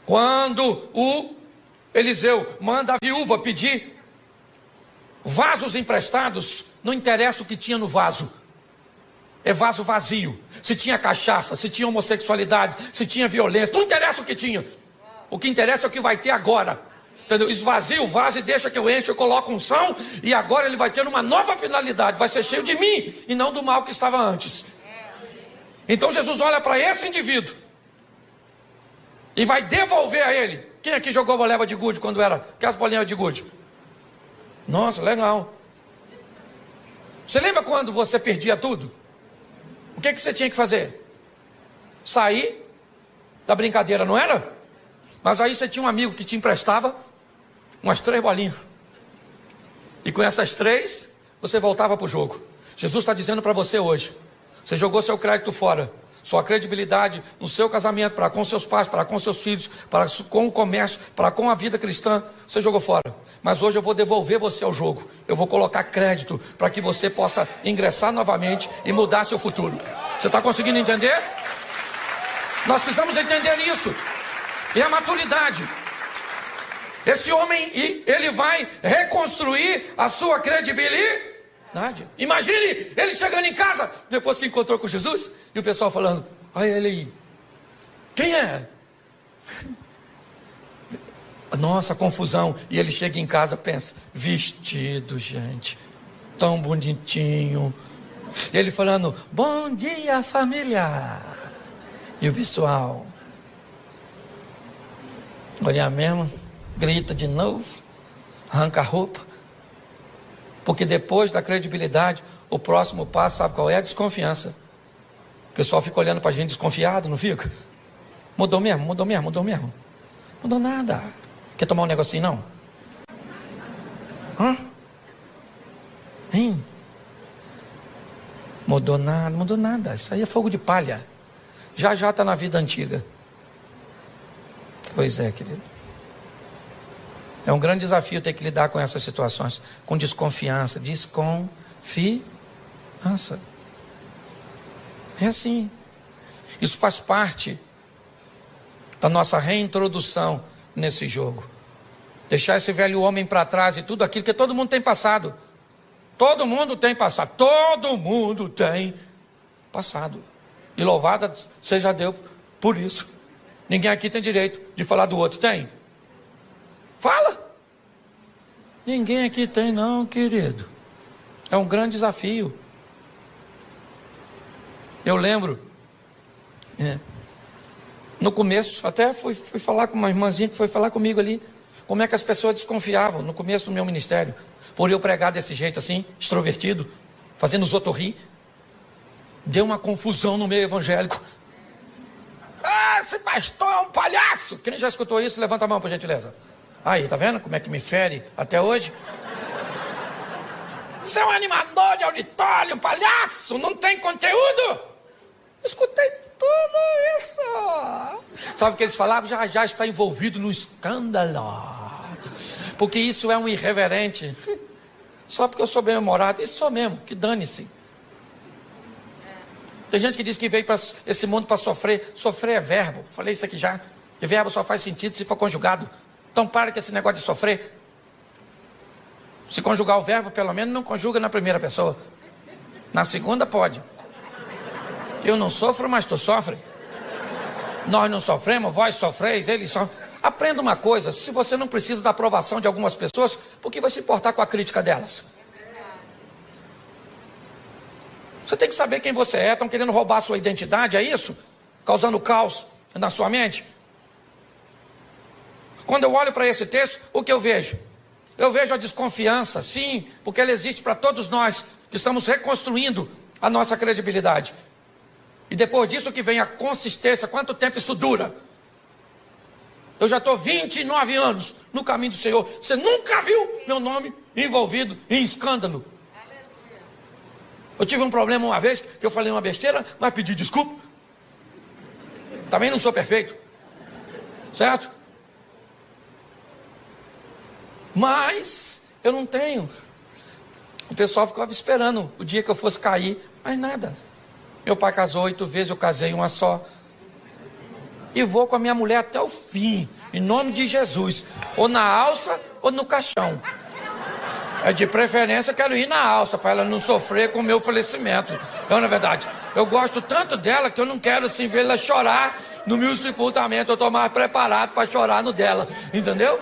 A: Quando o Eliseu manda a viúva pedir vasos emprestados, não interessa o que tinha no vaso. É vaso vazio. Se tinha cachaça, se tinha homossexualidade, se tinha violência, não interessa o que tinha. O que interessa é o que vai ter agora. Entendeu? Esvazia o vaso e deixa que eu enche, eu coloco unção, e agora ele vai ter uma nova finalidade, vai ser cheio de mim e não do mal que estava antes. Então Jesus olha para esse indivíduo e vai devolver a ele. Quem aqui jogou bola de gude quando era aquelas bolinhas de gude? Nossa, legal. Você lembra quando você perdia tudo? O que você tinha que fazer? Sair da brincadeira, não era? Mas aí você tinha um amigo que te emprestava umas 3 bolinhas. E com essas 3, você voltava para o jogo. Jesus está dizendo para você hoje: você jogou seu crédito fora, sua credibilidade no seu casamento, para com seus pais, para com seus filhos, para com o comércio, para com a vida cristã, você jogou fora. Mas hoje eu vou devolver você ao jogo. Eu vou colocar crédito para que você possa ingressar novamente e mudar seu futuro. Você está conseguindo entender? Nós precisamos entender isso. E a maturidade. Esse homem, ele vai reconstruir a sua credibilidade. Imagine ele chegando em casa, depois que encontrou com Jesus, e o pessoal falando: olha ele aí, quem é? Nossa, confusão. E ele chega em casa, pensa: vestido, gente, tão bonitinho. E ele falando: bom dia, família. E o pessoal olha mesmo, grita de novo, arranca a roupa. Porque depois da credibilidade, o próximo passo, sabe qual é? A desconfiança. O pessoal fica olhando para a gente desconfiado, não fica? Mudou mesmo, mudou mesmo, mudou mesmo. Mudou nada. Quer tomar um negocinho, não? Hã? Hein? Mudou nada, mudou nada. Isso aí é fogo de palha. Já está na vida antiga. Pois é, querido. É um grande desafio ter que lidar com essas situações, com desconfiança. Desconfiança. É assim. Isso faz parte da nossa reintrodução nesse jogo. Deixar esse velho homem para trás e tudo aquilo que todo mundo tem passado. Todo mundo tem passado. Todo mundo tem passado. E louvada seja Deus por isso. Ninguém aqui tem direito de falar do outro. Tem? Fala. Ninguém aqui tem não, querido. É um grande desafio. Eu lembro, no começo, até fui falar com uma irmãzinha que foi falar comigo ali, como é que as pessoas desconfiavam no começo do meu ministério, por eu pregar desse jeito assim, extrovertido, fazendo os outros rir. Deu uma confusão no meio evangélico. Ah, esse pastor é um palhaço. Quem já escutou isso, levanta a mão, por gentileza. Aí, tá vendo como é que me fere até hoje? Você é um animador de auditório, um palhaço, não tem conteúdo. Escutei tudo isso. Sabe o que eles falavam? Já está envolvido no escândalo. Porque isso é um irreverente. Só porque eu sou bem-humorado. Isso sou mesmo, que dane-se. Tem gente que diz que veio para esse mundo para sofrer. Sofrer é verbo. Falei isso aqui já. E verbo só faz sentido se for conjugado. Então para com esse negócio de sofrer. Se conjugar o verbo, pelo menos não conjuga na primeira pessoa. Na segunda pode. Eu não sofro, mas tu sofre. Nós não sofremos, vós sofreis, eles só. Aprenda uma coisa: se você não precisa da aprovação de algumas pessoas, por que vai se importar com a crítica delas? Você tem que saber quem você é. Estão querendo roubar a sua identidade, é isso? Causando caos na sua mente. Quando eu olho para esse texto, o que eu vejo? Eu vejo a desconfiança, sim, porque ela existe para todos nós que estamos reconstruindo a nossa credibilidade. E depois disso que vem a consistência. Quanto tempo isso dura? Eu já estou 29 anos no caminho do Senhor. Você nunca viu meu nome envolvido em escândalo. Eu tive um problema uma vez, que eu falei uma besteira, mas pedi desculpa. Também não sou perfeito. Certo? Mas eu não tenho. O pessoal ficava esperando o dia que eu fosse cair, mas nada. Meu pai casou 8 vezes, eu casei uma só. E vou com a minha mulher até o fim, em nome de Jesus. Ou na alça ou no caixão. De preferência eu quero ir na alça, para ela não sofrer com o meu falecimento. Não, na verdade, eu gosto tanto dela que eu não quero assim vê-la chorar no meu sepultamento. Eu estou mais preparado para chorar no dela, entendeu?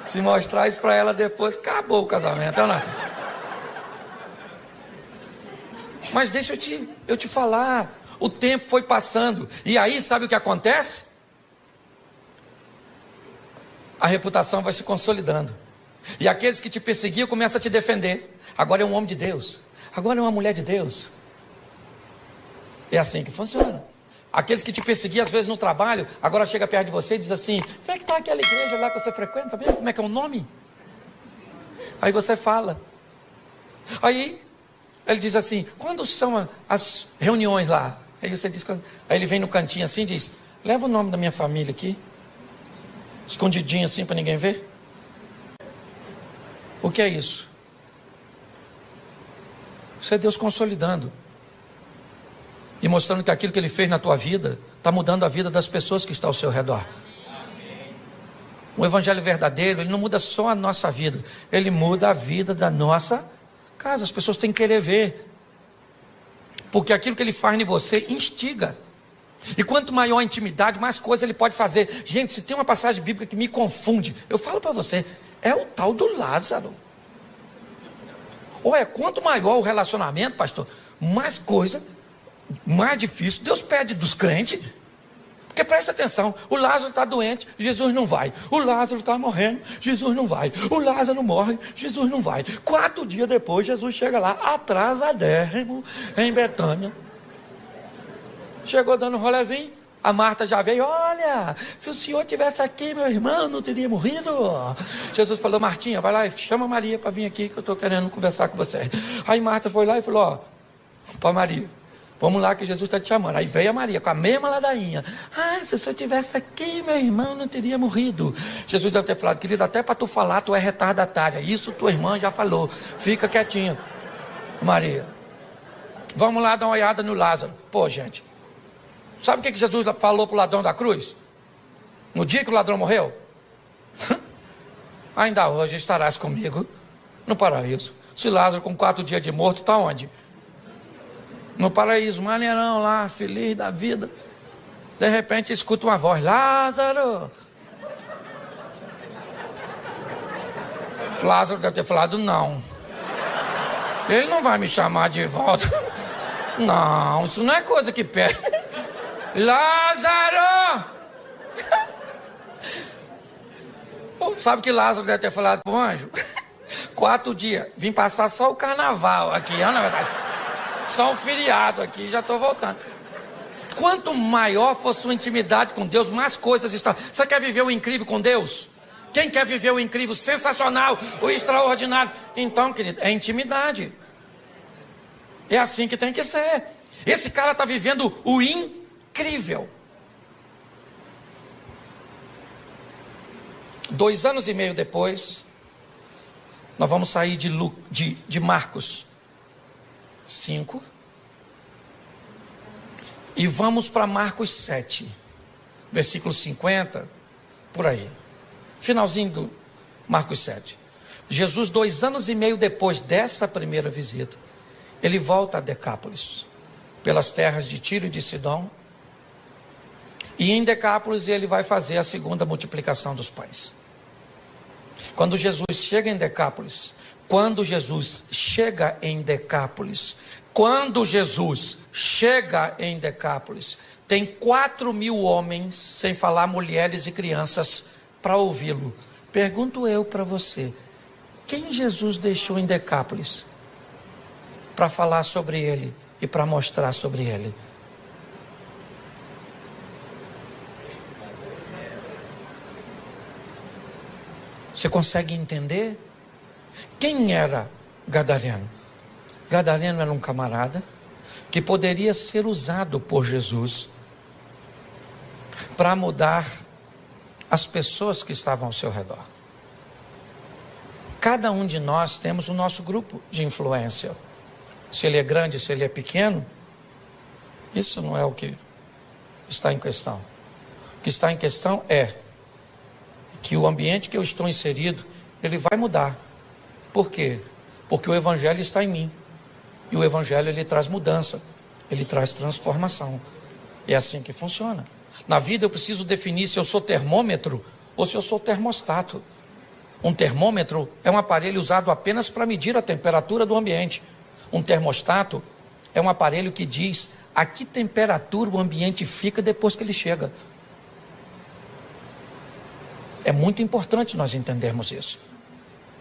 A: Se mostrar isso para ela depois, acabou o casamento. Não. Mas deixa eu te falar, o tempo foi passando, e aí sabe o que acontece? A reputação vai se consolidando. E aqueles que te perseguiam começam a te defender. Agora é um homem de Deus. Agora é uma mulher de Deus. É assim que funciona. Aqueles que te perseguiam às vezes no trabalho, agora chega perto de você e diz assim: como é que está aquela igreja lá que você frequenta? Como é que é o nome? Aí você fala. Aí ele diz assim: quando são as reuniões lá? Aí você diz, aí ele vem no cantinho assim e diz: leva o nome da minha família aqui, escondidinho assim para ninguém ver. O que é isso? Isso é Deus consolidando e mostrando que aquilo que Ele fez na tua vida está mudando a vida das pessoas que estão ao seu redor. O evangelho verdadeiro, ele não muda só a nossa vida, ele muda a vida da nossa casa. As pessoas têm que querer ver, porque aquilo que ele faz em você instiga. E quanto maior a intimidade, mais coisa ele pode fazer. Gente, se tem uma passagem bíblica que me confunde, eu falo para você, é o tal do Lázaro. Olha, quanto maior o relacionamento, pastor, mais coisa, mais difícil Deus pede dos crentes. Porque presta atenção, o Lázaro está doente, Jesus não vai. O Lázaro está morrendo, Jesus não vai. O Lázaro morre, Jesus não vai. 4 dias depois, Jesus chega lá, atrasadérrimo, em Betânia. Chegou dando um rolezinho, a Marta já veio: olha, se o senhor tivesse aqui, meu irmão não teria morrido. Jesus falou: Martinha, vai lá e chama Maria para vir aqui, que eu estou querendo conversar com você. Aí Marta foi lá e falou: ó, para Maria, vamos lá que Jesus está te chamando. Aí veio a Maria com a mesma ladainha: ah, se o senhor tivesse aqui, meu irmão não teria morrido. Jesus deve ter falado: querido, até para tu falar tu é retardatária, isso tua irmã já falou, fica quietinha. Maria, vamos lá dar uma olhada no Lázaro. Pô, gente, sabe o que Jesus falou para o ladrão da cruz? No dia que o ladrão morreu? Ainda hoje estarás comigo no paraíso. Se Lázaro com 4 dias de morto está onde? No paraíso, maneirão lá, feliz da vida. De repente escuta uma voz: Lázaro. Lázaro deve ter falado: não, ele não vai me chamar de volta. Não, isso não é coisa que pede. Lázaro! Sabe que Lázaro deve ter falado pro anjo? 4 dias, vim passar só o carnaval aqui, na verdade. Só um feriado aqui, já estou voltando. Quanto maior for sua intimidade com Deus, mais coisas estão. Você quer viver o incrível com Deus? Quem quer viver o incrível, sensacional, o extraordinário? Então, querido, é intimidade. É assim que tem que ser. Esse cara está vivendo o incrível. 2 anos e meio depois, nós vamos sair de Marcos 5 e vamos para Marcos 7, versículo 50, por aí, finalzinho do Marcos 7. Jesus, 2 anos e meio depois dessa primeira visita, ele volta a Decápolis, pelas terras de Tiro e de Sidom, e em Decápolis ele vai fazer a segunda multiplicação dos pães. Quando Jesus chega em Decápolis, tem 4.000 homens, sem falar mulheres e crianças, para ouvi-lo. Pergunto eu para você, quem Jesus deixou em Decápolis para falar sobre ele e para mostrar sobre ele? Você consegue entender? Quem era Gadareno? Gadareno era um camarada que poderia ser usado por Jesus para mudar as pessoas que estavam ao seu redor. Cada um de nós temos o nosso grupo de influência. Se ele é grande, se ele é pequeno, Isso não é o que está em questão. O que está em questão é que o ambiente que eu estou inserido, ele vai mudar. Por quê? Porque o Evangelho está em mim. E o Evangelho, ele traz mudança, ele traz transformação. É assim que funciona. Na vida eu preciso definir se eu sou termômetro ou se eu sou termostato. Um termômetro é um aparelho usado apenas para medir a temperatura do ambiente. Um termostato é um aparelho que diz a que temperatura o ambiente fica depois que ele chega. É muito importante nós entendermos isso.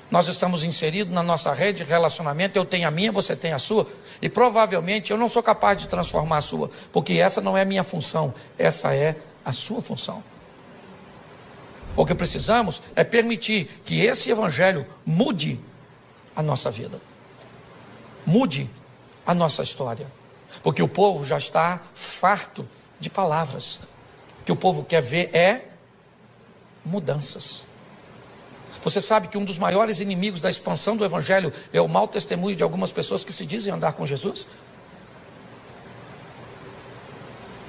A: Nós estamos inseridos na nossa rede de relacionamento, eu tenho a minha, você tem a sua, e provavelmente eu não sou capaz de transformar a sua, porque essa não é a minha função, essa é a sua função. O que precisamos é permitir que esse Evangelho mude a nossa vida, mude a nossa história, porque o povo já está farto de palavras. O que o povo quer ver é mudanças. Você sabe que um dos maiores inimigos da expansão do Evangelho é o mau testemunho de algumas pessoas que se dizem andar com Jesus?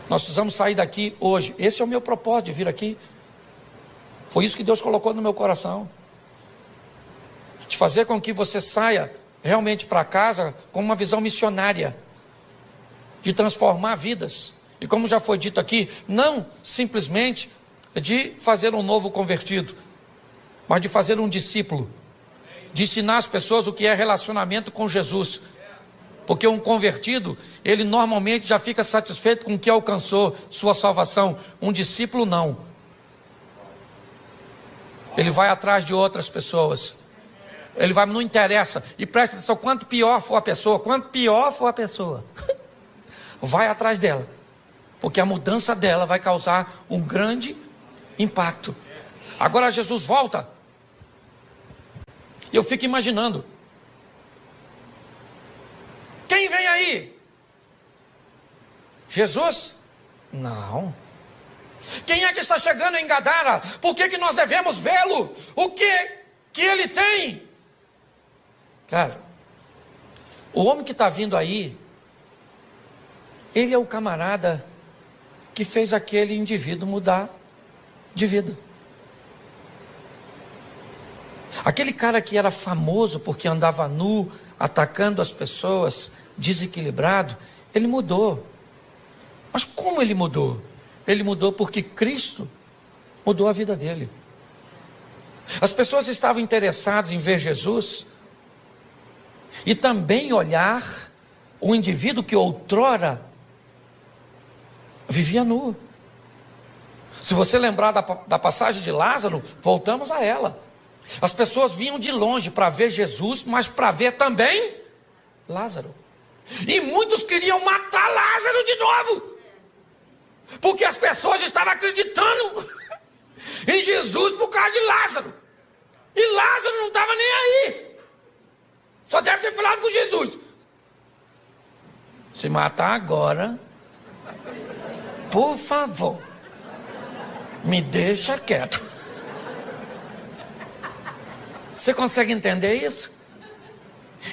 A: Nós precisamos sair daqui hoje. Esse é o meu propósito de vir aqui. Foi isso que Deus colocou no meu coração. De fazer com que você saia realmente para casa com uma visão missionária. De transformar vidas. E como já foi dito aqui, não simplesmente de fazer um novo convertido, mas de fazer um discípulo, de ensinar as pessoas o que é relacionamento com Jesus, porque um convertido, ele normalmente já fica satisfeito com o que alcançou, sua salvação. Um discípulo não, ele vai atrás de outras pessoas, ele vai, não interessa, e presta atenção, quanto pior for a pessoa, vai atrás dela, porque a mudança dela vai causar um grande impacto. Agora Jesus volta, e eu fico imaginando, quem vem aí? Jesus? Não. Quem é que está chegando em Gadara? Por que nós devemos vê-lo? O que ele tem? Cara, o homem que está vindo aí, ele é o camarada que fez aquele indivíduo mudar de vida. Aquele cara que era famoso porque andava nu, atacando as pessoas, desequilibrado, ele mudou. Mas como ele mudou? Ele mudou porque Cristo mudou a vida dele. As pessoas estavam interessadas em ver Jesus e também olhar o indivíduo que outrora vivia nu. Se você lembrar da passagem de Lázaro, voltamos a ela. As pessoas vinham de longe para ver Jesus, mas para ver também Lázaro. E muitos queriam matar Lázaro de novo, porque as pessoas estavam acreditando em Jesus por causa de Lázaro. E Lázaro não estava nem aí. Só deve ter falado com Jesus. Se matar agora, por favor, me deixa quieto. Você consegue entender isso?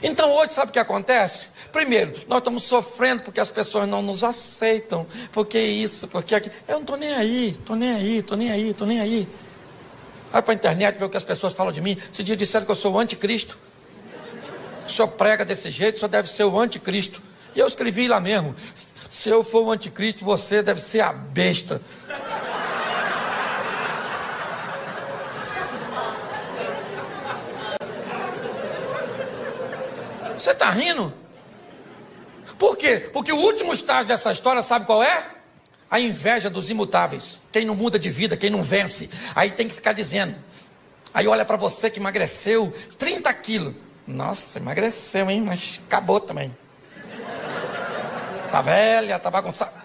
A: Então hoje sabe o que acontece? Primeiro, nós estamos sofrendo porque as pessoas não nos aceitam, porque isso, porque aquilo. Eu não estou nem aí, estou nem aí. Vai para a internet ver o que as pessoas falam de mim. Esse dia disseram que eu sou o anticristo. O senhor prega desse jeito, o senhor deve ser o anticristo. E eu escrevi lá mesmo, se eu for o anticristo, você deve ser a besta. Você está rindo? Por quê? Porque o último estágio dessa história, sabe qual é? A inveja dos imutáveis. Quem não muda de vida, quem não vence. Aí tem que ficar dizendo. Aí olha para você que emagreceu 30 quilos. Nossa, emagreceu, hein? Mas acabou também. Tá velha, tá bagunçada.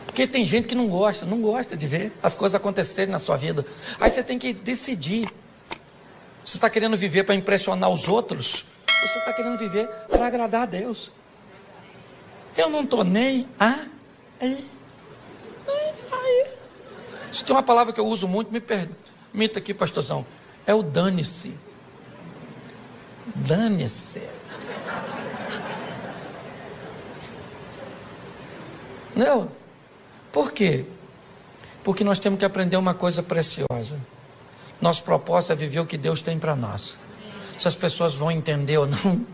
A: Porque tem gente que não gosta de ver as coisas acontecerem na sua vida. Aí você tem que decidir. Você está querendo viver para impressionar os outros? Ou você está querendo viver para agradar a Deus? Eu não estou nem aí. Se tem uma palavra que eu uso muito, me permita aqui, pastorzão. É o dane-se. Dane-se. Não. Por quê? Porque nós temos que aprender uma coisa preciosa. Nosso propósito é viver o que Deus tem para nós. Se as pessoas vão entender ou não.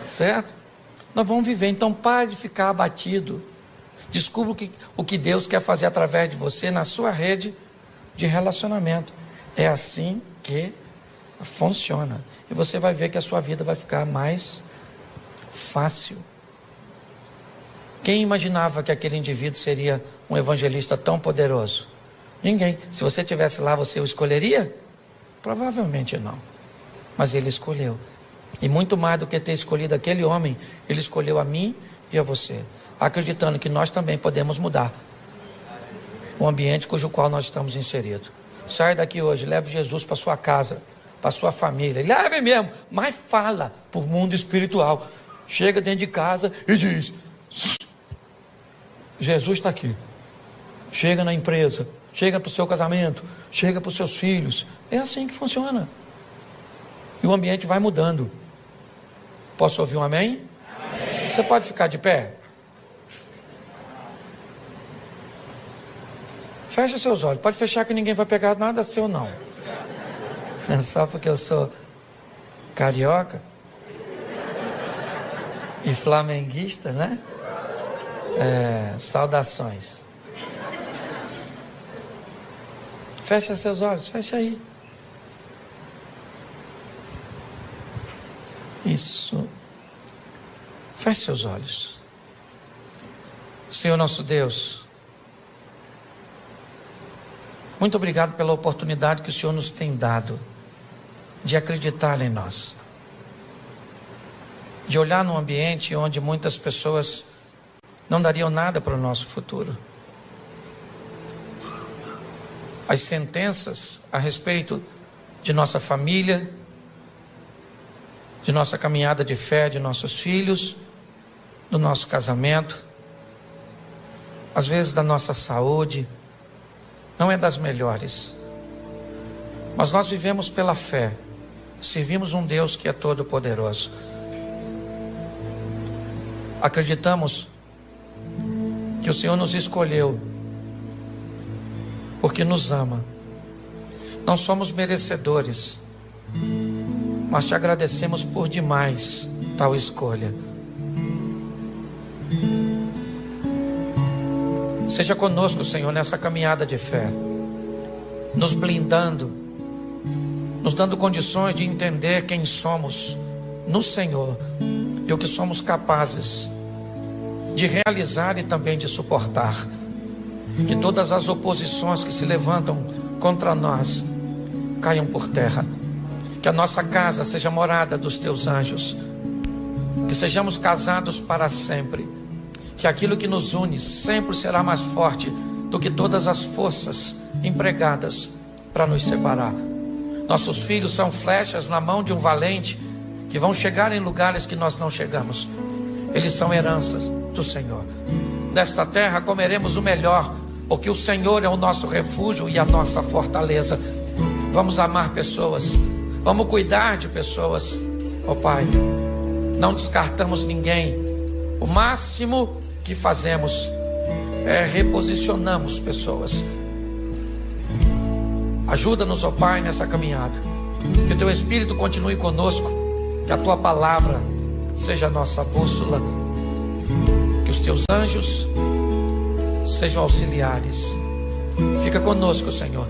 A: Certo? Nós vamos viver. Então pare de ficar abatido. Descubra o que Deus quer fazer através de você na sua rede de relacionamento. É assim que funciona. E você vai ver que a sua vida vai ficar mais fácil. Quem imaginava que aquele indivíduo seria um evangelista tão poderoso? Ninguém. Se você estivesse lá, você o escolheria? Provavelmente não. Mas ele escolheu. E muito mais do que ter escolhido aquele homem, ele escolheu a mim e a você, acreditando que nós também podemos mudar o ambiente cujo qual nós estamos inseridos. Sai daqui hoje, leve Jesus para sua casa, para sua família. Leve mesmo, mas fala para o mundo espiritual. Chega dentro de casa e diz: Jesus está aqui. Chega na empresa, chega para o seu casamento, chega para os seus filhos. É assim que funciona. E o ambiente vai mudando. Posso ouvir um amém? Amém. Você pode ficar de pé? Fecha seus olhos. Pode fechar que ninguém vai pegar nada seu não. Só porque eu sou carioca e flamenguista, né? Saudações. Fecha seus olhos, fecha aí. Isso. Feche seus olhos. Senhor nosso Deus, muito obrigado pela oportunidade que o Senhor nos tem dado de acreditar em nós, de olhar num ambiente onde muitas pessoas não dariam nada para o nosso futuro. As sentenças a respeito de nossa família, de nossa caminhada de fé, de nossos filhos, do nosso casamento, às vezes da nossa saúde, não é das melhores. Mas nós vivemos pela fé, servimos um Deus que é todo poderoso. Acreditamos que o Senhor nos escolheu porque nos ama. Não somos merecedores, mas te agradecemos por demais tal escolha. Seja conosco, Senhor, nessa caminhada de fé, nos blindando, nos dando condições de entender quem somos no Senhor e o que somos capazes de realizar e também de suportar. Que todas as oposições que se levantam contra nós caiam por terra. Que a nossa casa seja morada dos teus anjos. Que sejamos casados para sempre. Que aquilo que nos une sempre será mais forte do que todas as forças empregadas para nos separar. Nossos filhos são flechas na mão de um valente que vão chegar em lugares que nós não chegamos. Eles são heranças do Senhor. Desta terra comeremos o melhor, porque o Senhor é o nosso refúgio e a nossa fortaleza. Vamos amar pessoas, vamos cuidar de pessoas. Ó Pai, não descartamos ninguém. O máximo que fazemos é reposicionamos pessoas. Ajuda-nos, ó Pai, nessa caminhada. Que o teu Espírito continue conosco. Que a tua palavra seja a nossa bússola. Que os teus anjos sejam auxiliares. Fica conosco, Senhor.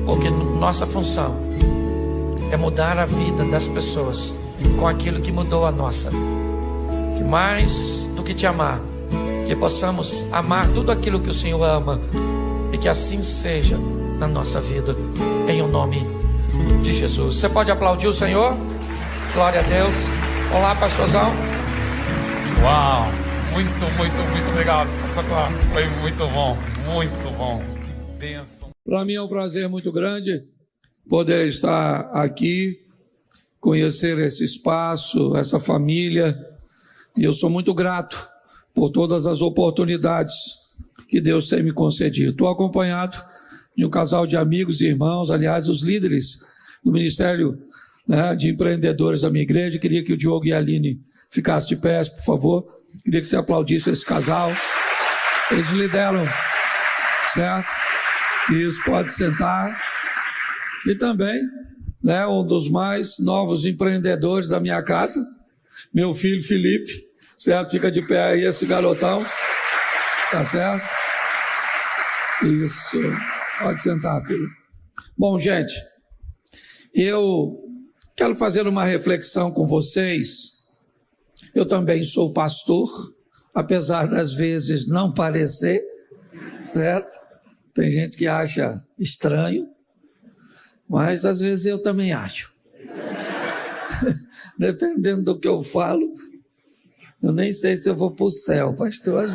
A: Porque nossa função é mudar a vida das pessoas com aquilo que mudou a nossa. Que mais do que te amar, que possamos amar tudo aquilo que o Senhor ama, e que assim seja na nossa vida, em o nome de Jesus. Você pode aplaudir o Senhor? Glória a Deus. Olá, pastorzão.
B: Uau, muito obrigado, pastor Cláudio. Foi muito bom. Que bênção.
A: Para mim é um prazer muito grande poder estar aqui, conhecer esse espaço, essa família, e eu sou muito grato por todas as oportunidades que Deus tem me concedido. Estou acompanhado de um casal de amigos e irmãos, aliás, os líderes do Ministério né, de empreendedores da minha igreja. Queria que o Diogo e a Aline ficassem de pé, por favor. Queria que você aplaudisse esse casal. Eles lideram, certo? Isso, pode sentar. E também, né, um dos mais novos empreendedores da minha casa, meu filho Felipe, certo? Fica de pé aí esse garotão, tá certo? Isso, pode sentar, filho. Bom, gente, eu quero fazer uma reflexão com vocês. Eu também sou pastor, apesar das vezes não parecer, certo? Tem gente que acha estranho, mas às vezes eu também acho. Dependendo do que eu falo, eu nem sei se eu vou para o céu, pastor.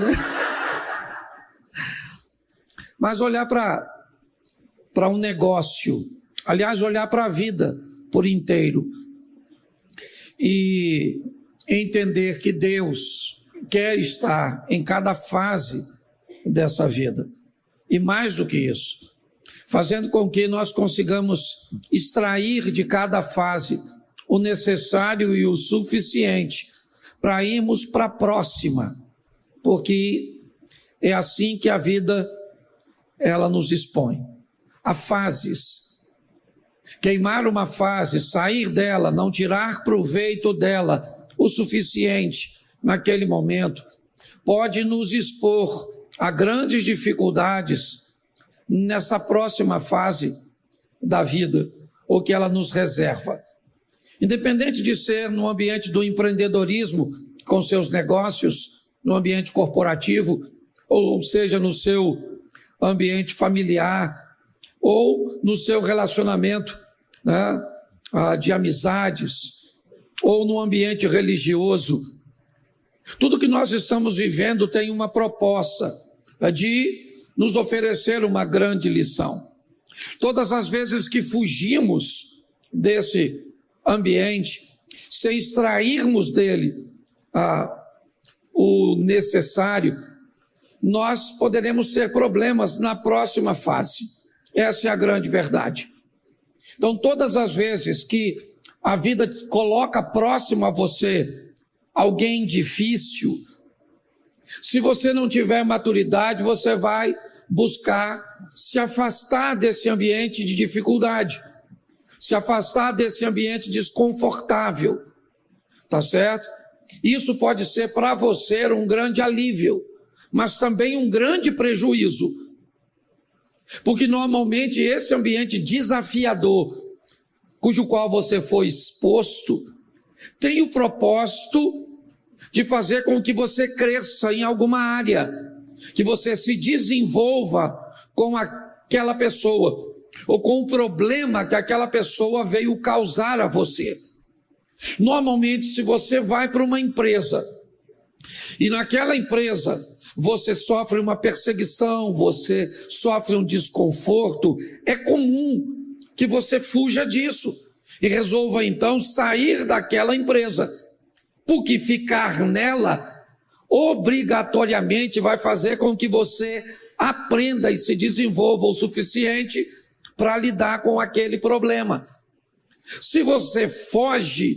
A: Mas olhar para um negócio, aliás, olhar para a vida por inteiro e entender que Deus quer estar em cada fase dessa vida. E mais do que isso, fazendo com que nós consigamos extrair de cada fase o necessário e o suficiente para irmos para a próxima, porque é assim que a vida ela nos expõe. Há fases. Queimar uma fase, sair dela, não tirar proveito dela o suficiente naquele momento, pode nos expor a grandes dificuldades nessa próxima fase da vida, ou que ela nos reserva. Independente de ser no ambiente do empreendedorismo, com seus negócios, no ambiente corporativo, ou seja, no seu ambiente familiar, ou no seu relacionamento, né, de amizades, ou no ambiente religioso. Tudo que nós estamos vivendo tem uma proposta de nos oferecer uma grande lição. Todas as vezes que fugimos desse ambiente, sem extrairmos dele o necessário, nós poderemos ter problemas na próxima fase. Essa é a grande verdade. Então, todas as vezes que a vida coloca próximo a você alguém difícil, se você não tiver maturidade, você vai buscar se afastar desse ambiente de dificuldade, se afastar desse ambiente desconfortável, tá certo? Isso pode ser para você um grande alívio, mas também um grande prejuízo, porque normalmente esse ambiente desafiador, cujo qual você foi exposto, tem o propósito de fazer com que você cresça em alguma área, que você se desenvolva com aquela pessoa, ou com o problema que aquela pessoa veio causar a você. Normalmente, se você vai para uma empresa, e naquela empresa você sofre uma perseguição, você sofre um desconforto, é comum que você fuja disso e resolva então sair daquela empresa, porque ficar nela obrigatoriamente vai fazer com que você aprenda e se desenvolva o suficiente para lidar com aquele problema. Se você foge,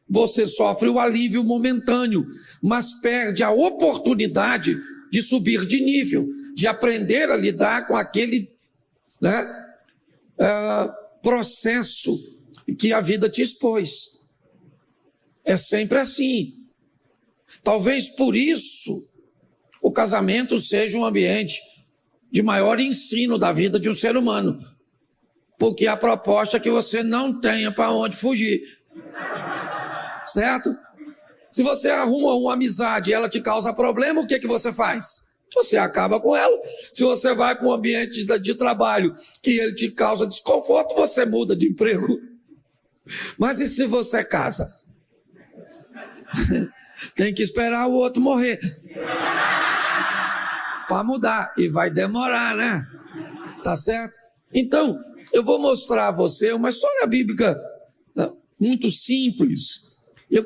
A: você sofre o alívio momentâneo, mas perde a oportunidade de subir de nível, de aprender a lidar com aquele processo que a vida te expôs. É sempre assim. Talvez por isso o casamento seja um ambiente de maior ensino da vida de um ser humano, porque a proposta é que você não tenha para onde fugir, certo? Se você arruma uma amizade e ela te causa problema, o que você faz? Você acaba com ela. Se você vai para um ambiente de trabalho que ele te causa desconforto, você muda de emprego. Mas e se você casa? Tem que esperar o outro morrer para mudar, e vai demorar, né? Tá certo? Então, eu vou mostrar a você uma história bíblica muito simples,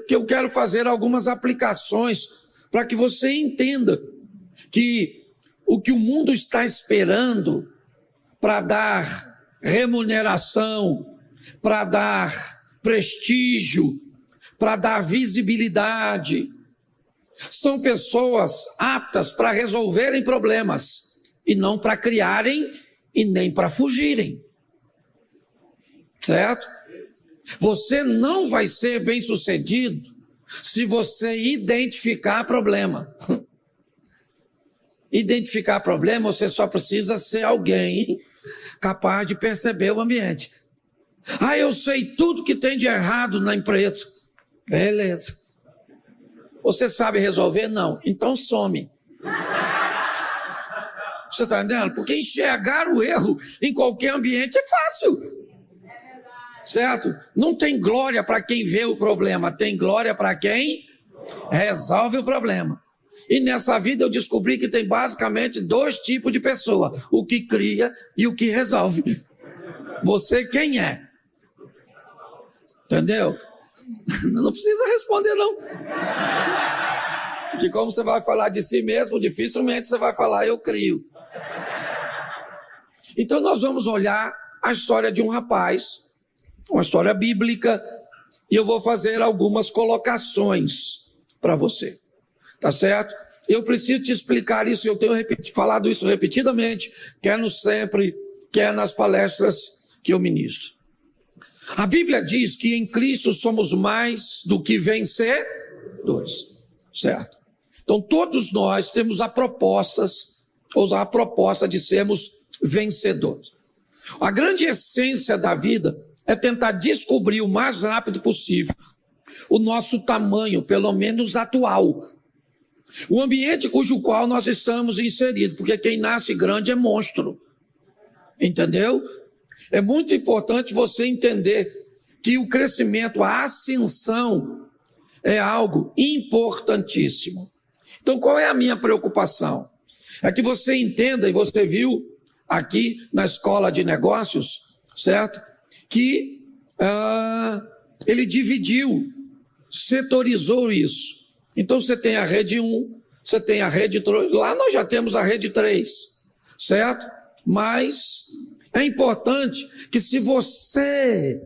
A: que eu quero fazer algumas aplicações para que você entenda que o que o mundo está esperando para dar remuneração, para dar prestígio, para dar visibilidade. São pessoas aptas para resolverem problemas e não para criarem e nem para fugirem. Certo? Você não vai ser bem-sucedido se você identificar problema. Identificar problema, você só precisa ser alguém capaz de perceber o ambiente. Ah, eu sei tudo que tem de errado na empresa. Beleza. Você sabe resolver? Não. Então some. Você está entendendo? Porque enxergar o erro em qualquer ambiente é fácil. Certo? Não tem glória para quem vê o problema, tem glória para quem resolve o problema. E nessa vida eu descobri que tem basicamente 2 tipos de pessoa: o que cria e o que resolve. Você quem é? Entendeu? Não precisa responder não. Porque como você vai falar de si mesmo, dificilmente você vai falar eu crio. Então nós vamos olhar a história de um rapaz, uma história bíblica, e eu vou fazer algumas colocações para você. Tá certo? Eu preciso te explicar isso, eu tenho falado isso repetidamente, quer no Sempre, quer nas palestras que eu ministro. A Bíblia diz que em Cristo somos mais do que vencedores, certo? Então todos nós temos a proposta de sermos vencedores. A grande essência da vida é tentar descobrir o mais rápido possível o nosso tamanho, pelo menos atual. O ambiente cujo qual nós estamos inseridos, porque quem nasce grande é monstro. Entendeu? É muito importante você entender que o crescimento, a ascensão é algo importantíssimo. Então, qual é a minha preocupação? É que você entenda, e você viu aqui na escola de negócios, certo? Que ele dividiu, setorizou isso. Então você tem a rede 1, você tem a rede 3, lá nós já temos a rede 3, certo? Mas é importante que se você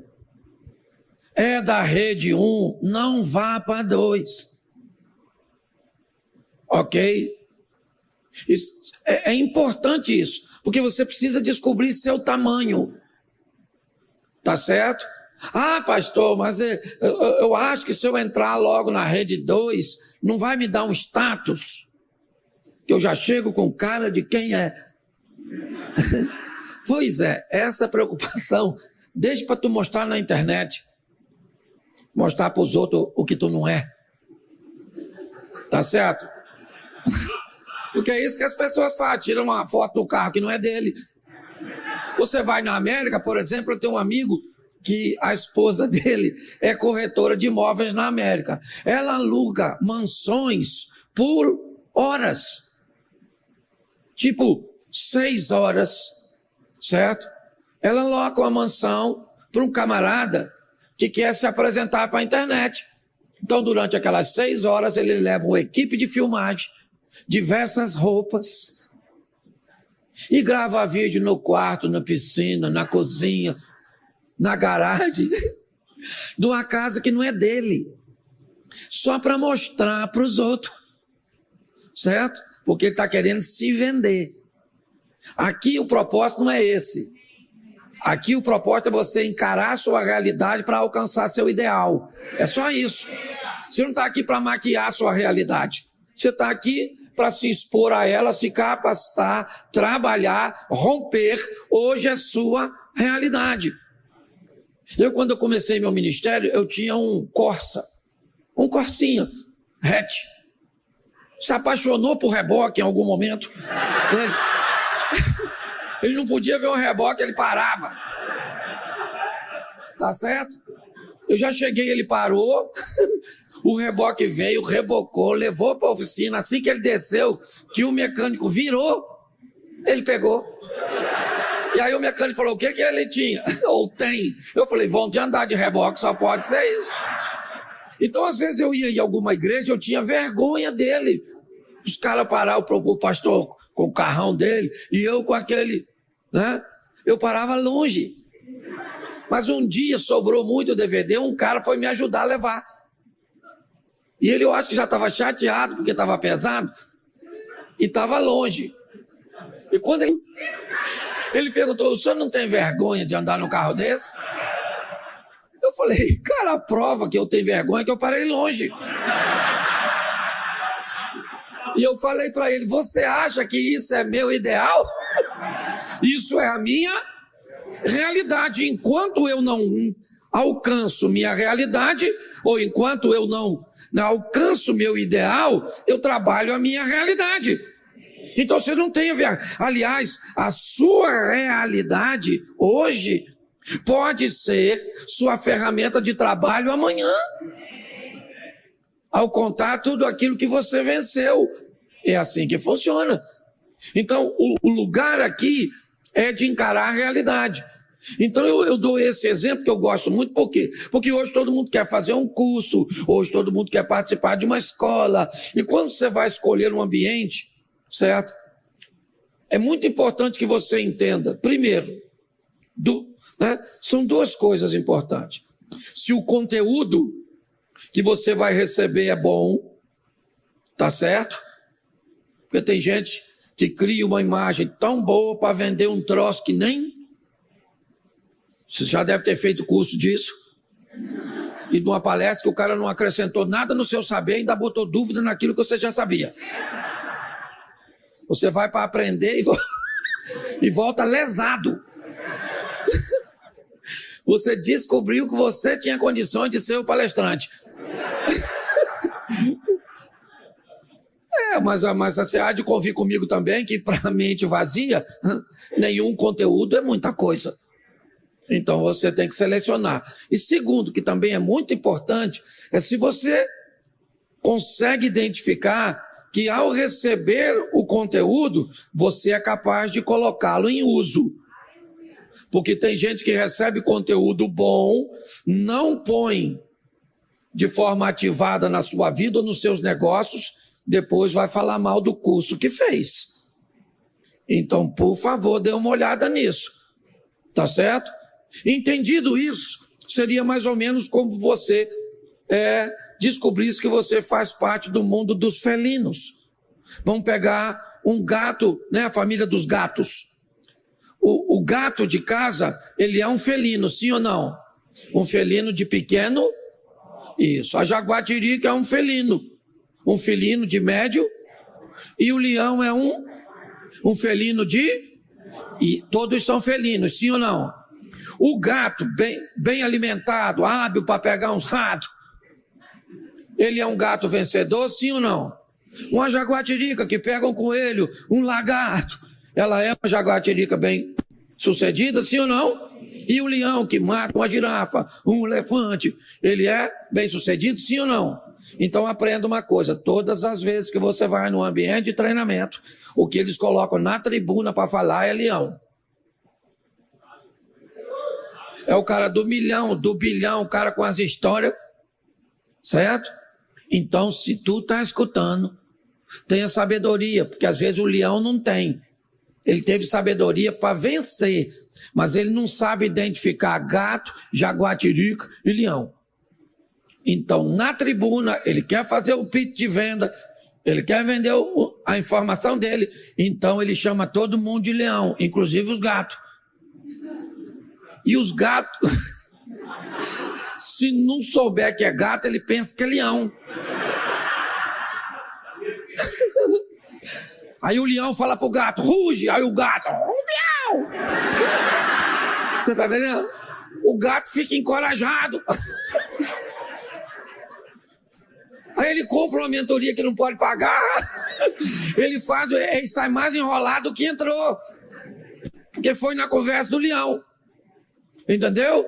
A: é da rede 1, não vá para 2. Ok? É importante isso, porque você precisa descobrir seu tamanho. Tá certo? Ah, pastor, mas eu acho que se eu entrar logo na rede 2, não vai me dar um status, que eu já chego com cara de quem é. Pois é, essa preocupação, deixa para tu mostrar na internet, mostrar para os outros o que tu não é. Tá certo? Porque é isso que as pessoas fazem, tiram uma foto do carro que não é dele. Você vai na América, por exemplo, eu tenho um amigo que a esposa dele é corretora de imóveis na América. Ela aluga mansões por horas. Tipo, 6 horas, certo? Ela aloca uma mansão para um camarada que quer se apresentar para a internet. Então, durante aquelas 6 horas, ele leva uma equipe de filmagem, diversas roupas, e grava vídeo no quarto, na piscina, na cozinha, na garagem, de uma casa que não é dele, só para mostrar para os outros, certo? Porque ele está querendo se vender. Aqui o propósito não é esse. Aqui o propósito é você encarar a sua realidade para alcançar seu ideal. É só isso. Você não está aqui para maquiar a sua realidade. Você está aqui para se expor a ela, se capacitar, trabalhar, romper. Hoje é sua realidade. Quando eu comecei meu ministério, eu tinha um Corsa, um Corsinha, hatch. Se apaixonou por reboque em algum momento. Ele não podia ver um reboque, ele parava. Tá certo? Eu já cheguei, ele parou, o reboque veio, rebocou, levou para a oficina. Assim que ele desceu, que o mecânico virou, ele pegou. E aí o mecânico falou, o que ele tinha? Ou tem. Eu falei, vão de andar de reboque, só pode ser isso. Então, às vezes eu ia em alguma igreja, eu tinha vergonha dele. Os caras paravam, o pastor com o carrão dele, e eu com aquele, né? Eu parava longe. Mas um dia sobrou muito DVD, um cara foi me ajudar a levar. E ele, eu acho que já estava chateado, porque estava pesado, e estava longe. E quando ele perguntou, o senhor não tem vergonha de andar num carro desse? Eu falei, cara, a prova que eu tenho vergonha é que eu parei longe. E eu falei para ele, você acha que isso é meu ideal? Isso é a minha realidade. Enquanto eu não alcanço minha realidade, ou enquanto eu não alcanço meu ideal, eu trabalho a minha realidade. Então você não tem vergonha. Aliás, a sua realidade hoje pode ser sua ferramenta de trabalho amanhã, ao contar tudo aquilo que você venceu. É assim que funciona. Então, o lugar aqui é de encarar a realidade. Então, eu dou esse exemplo que eu gosto muito, por quê? Porque hoje todo mundo quer fazer um curso, hoje todo mundo quer participar de uma escola, e quando você vai escolher um ambiente, certo? É muito importante que você entenda, primeiro, são duas coisas importantes. Se o conteúdo que você vai receber é bom, tá certo? Porque tem gente que cria uma imagem tão boa para vender um troço que nem... Você já deve ter feito curso disso. E de uma palestra que o cara não acrescentou nada no seu saber, ainda botou dúvida naquilo que você já sabia. Você vai para aprender e volta lesado. Você descobriu que você tinha condições de ser o palestrante. Mas você há de convir comigo também que para mente vazia, nenhum conteúdo é muita coisa. Então você tem que selecionar. E segundo, que também é muito importante, é se você consegue identificar que ao receber o conteúdo, você é capaz de colocá-lo em uso. Porque tem gente que recebe conteúdo bom, não põe de forma ativada na sua vida ou nos seus negócios, depois vai falar mal do curso que fez. Então, por favor, dê uma olhada nisso. Tá certo? Entendido isso, seria mais ou menos como você descobrisse que você faz parte do mundo dos felinos. Vamos pegar um gato, né, a família dos gatos. O gato de casa, ele é um felino, sim ou não? Um felino de pequeno? Isso. A jaguatirica é um felino de médio, e o leão é um felino de... E todos são felinos, sim ou não? O gato, bem alimentado, hábil para pegar uns ratos, ele é um gato vencedor, sim ou não? Uma jaguatirica que pega um coelho, um lagarto, ela é uma jaguatirica bem sucedida, sim ou não? E o leão que mata uma girafa, um elefante, ele é bem sucedido, sim ou não? Então aprenda uma coisa, todas as vezes que você vai num ambiente de treinamento, o que eles colocam na tribuna para falar é leão. É o cara do milhão, do bilhão, o cara com as histórias, certo? Então, se tu tá escutando, tenha sabedoria, porque às vezes o leão não tem. Ele teve sabedoria para vencer, mas ele não sabe identificar gato, jaguatirica e leão. Então, na tribuna, ele quer fazer o pitch de venda, ele quer vender a informação dele, então ele chama todo mundo de leão, inclusive os gatos. E os gatos, se não souber que é gato, ele pensa que é leão. Aí o leão fala pro gato, ruge, aí o gato, miau! Você tá entendendo? O gato fica encorajado. Aí ele compra uma mentoria que não pode pagar, ele sai mais enrolado do que entrou, porque foi na conversa do leão. Entendeu?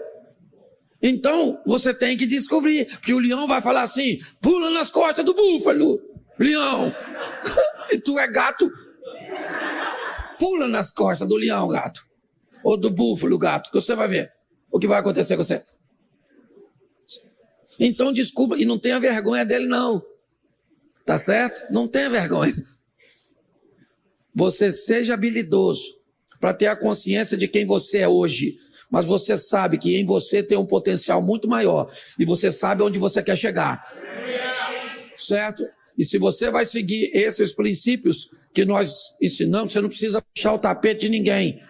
A: Então, você tem que descobrir, porque o leão vai falar assim, pula nas costas do búfalo, leão. E tu é gato, pula nas costas do leão, gato. Ou do búfalo, gato, que você vai ver o que vai acontecer com você. Então descubra, e não tenha vergonha dele não. Tá certo? Não tenha vergonha. Você seja habilidoso para ter a consciência de quem você é hoje. mas você sabe que em você tem um potencial muito maior e você sabe onde você quer chegar. Certo? E se você vai seguir esses princípios que nós ensinamos, você não precisa puxar o tapete de ninguém.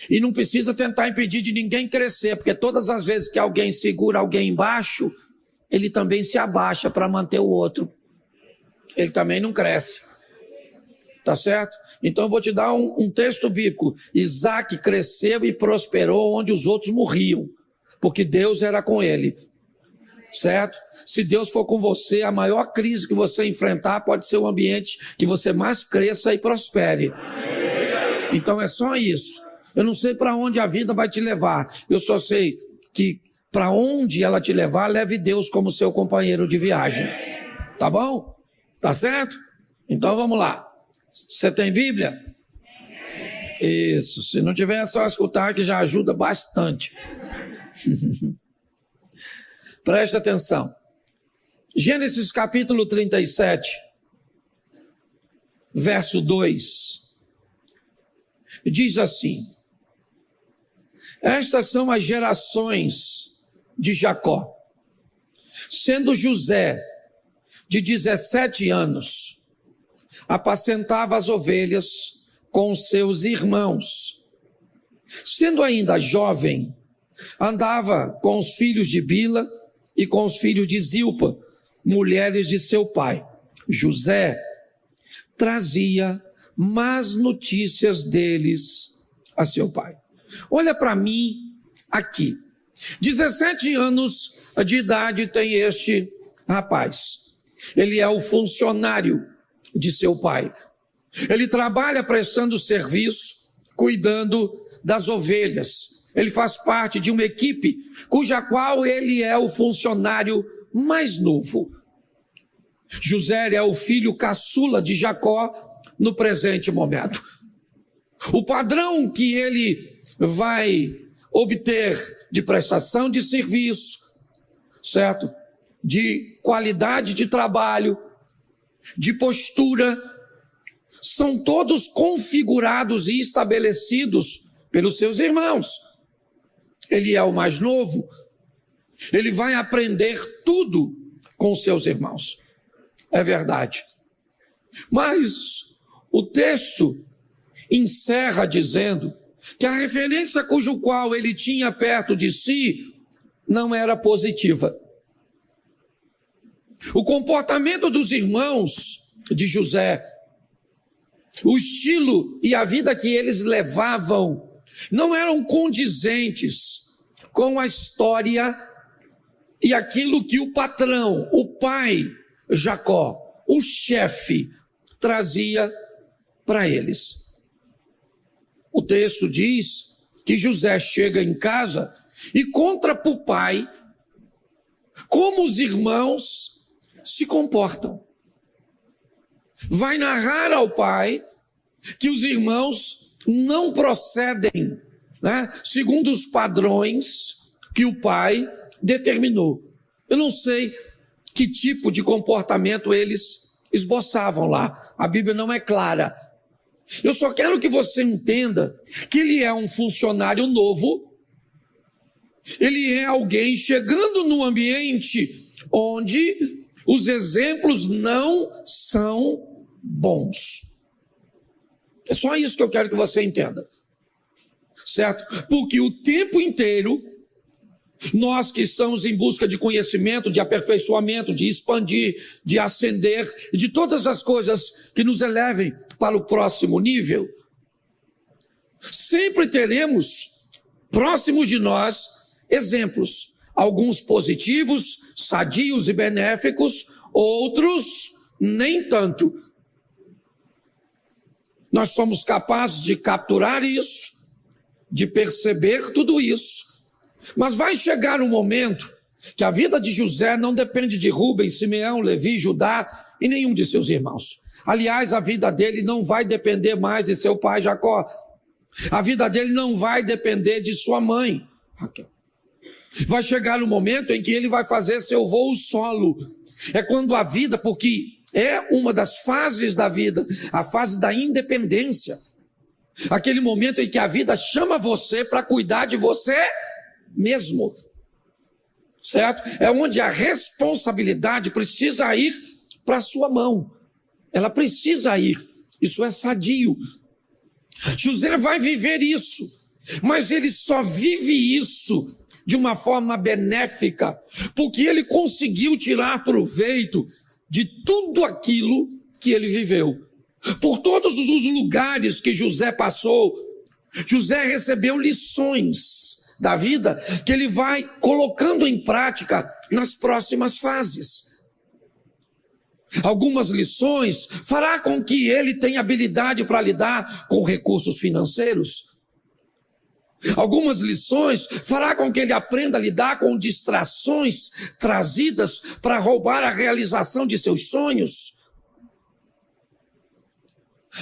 A: E não precisa tentar impedir de ninguém crescer, porque todas as vezes que alguém segura alguém embaixo, ele também se abaixa para manter o outro. Ele também não cresce. Tá certo? Então eu vou te dar um texto bíblico. Isaac cresceu e prosperou onde os outros morriam, porque Deus era com ele. Certo? Se Deus for com você, a maior crise que você enfrentar pode ser o ambiente que você mais cresça e prospere. Então é só isso. Eu não sei para onde a vida vai te levar. Eu só sei que para onde ela te levar, leve Deus como seu companheiro de viagem. Tá bom? Tá certo? Então vamos lá. Você tem Bíblia? Isso. Se não tiver, é só escutar que já ajuda bastante. Preste atenção. Gênesis capítulo 37, verso 2. Diz assim: estas são as gerações de Jacó. Sendo José de 17 anos, apacentava as ovelhas com seus irmãos. Sendo ainda jovem, andava com os filhos de Bila e com os filhos de Zilpa, mulheres de seu pai. José trazia más notícias deles a seu pai. Olha para mim aqui. 17 anos de idade tem este rapaz. Ele é o funcionário de seu pai. Ele trabalha prestando serviço, cuidando das ovelhas. Ele faz parte de uma equipe cuja qual ele é o funcionário mais novo. José é o filho caçula de Jacó no presente momento. O padrão que ele vai obter de prestação de serviço, certo? De qualidade de trabalho, de postura, são todos configurados e estabelecidos pelos seus irmãos. Ele é o mais novo, ele vai aprender tudo com seus irmãos. É verdade. Mas o texto encerra dizendo que a referência cujo qual ele tinha perto de si não era positiva. O comportamento dos irmãos de José, o estilo e a vida que eles levavam não eram condizentes com a história e aquilo que o patrão, o pai Jacó, o chefe, trazia para eles. O texto diz que José chega em casa e conta para o pai como os irmãos se comportam. Vai narrar ao pai que os irmãos não procedem, né, segundo os padrões que o pai determinou. Eu não sei que tipo de comportamento eles esboçavam lá. A Bíblia não é clara. Eu só quero que você entenda que ele é um funcionário novo. Ele é alguém chegando num ambiente onde os exemplos não são bons. É só isso que eu quero que você entenda. Certo? Porque o tempo inteiro, nós que estamos em busca de conhecimento, de aperfeiçoamento, de expandir, de ascender, e de todas as coisas que nos elevem para o próximo nível, sempre teremos próximos de nós exemplos, alguns positivos, sadios e benéficos, outros nem tanto. Nós somos capazes de capturar isso, de perceber tudo isso, mas vai chegar um momento que a vida de José não depende de Rubens, Simeão, Levi, Judá e nenhum de seus irmãos. Aliás, a vida dele não vai depender mais de seu pai Jacó. A vida dele não vai depender de sua mãe, Raquel. Vai chegar um momento em que ele vai fazer seu voo solo. É quando a vida, porque é uma das fases da vida, a fase da independência. Aquele momento em que a vida chama você para cuidar de você mesmo. Certo? É onde a responsabilidade precisa ir para a sua mão. Ela precisa ir. Isso é sadio. José vai viver isso, mas ele só vive isso de uma forma benéfica, porque ele conseguiu tirar proveito de tudo aquilo que ele viveu. Por todos os lugares que José passou, José recebeu lições da vida que ele vai colocando em prática nas próximas fases. Algumas lições fará com que ele tenha habilidade para lidar com recursos financeiros. Algumas lições fará com que ele aprenda a lidar com distrações trazidas para roubar a realização de seus sonhos.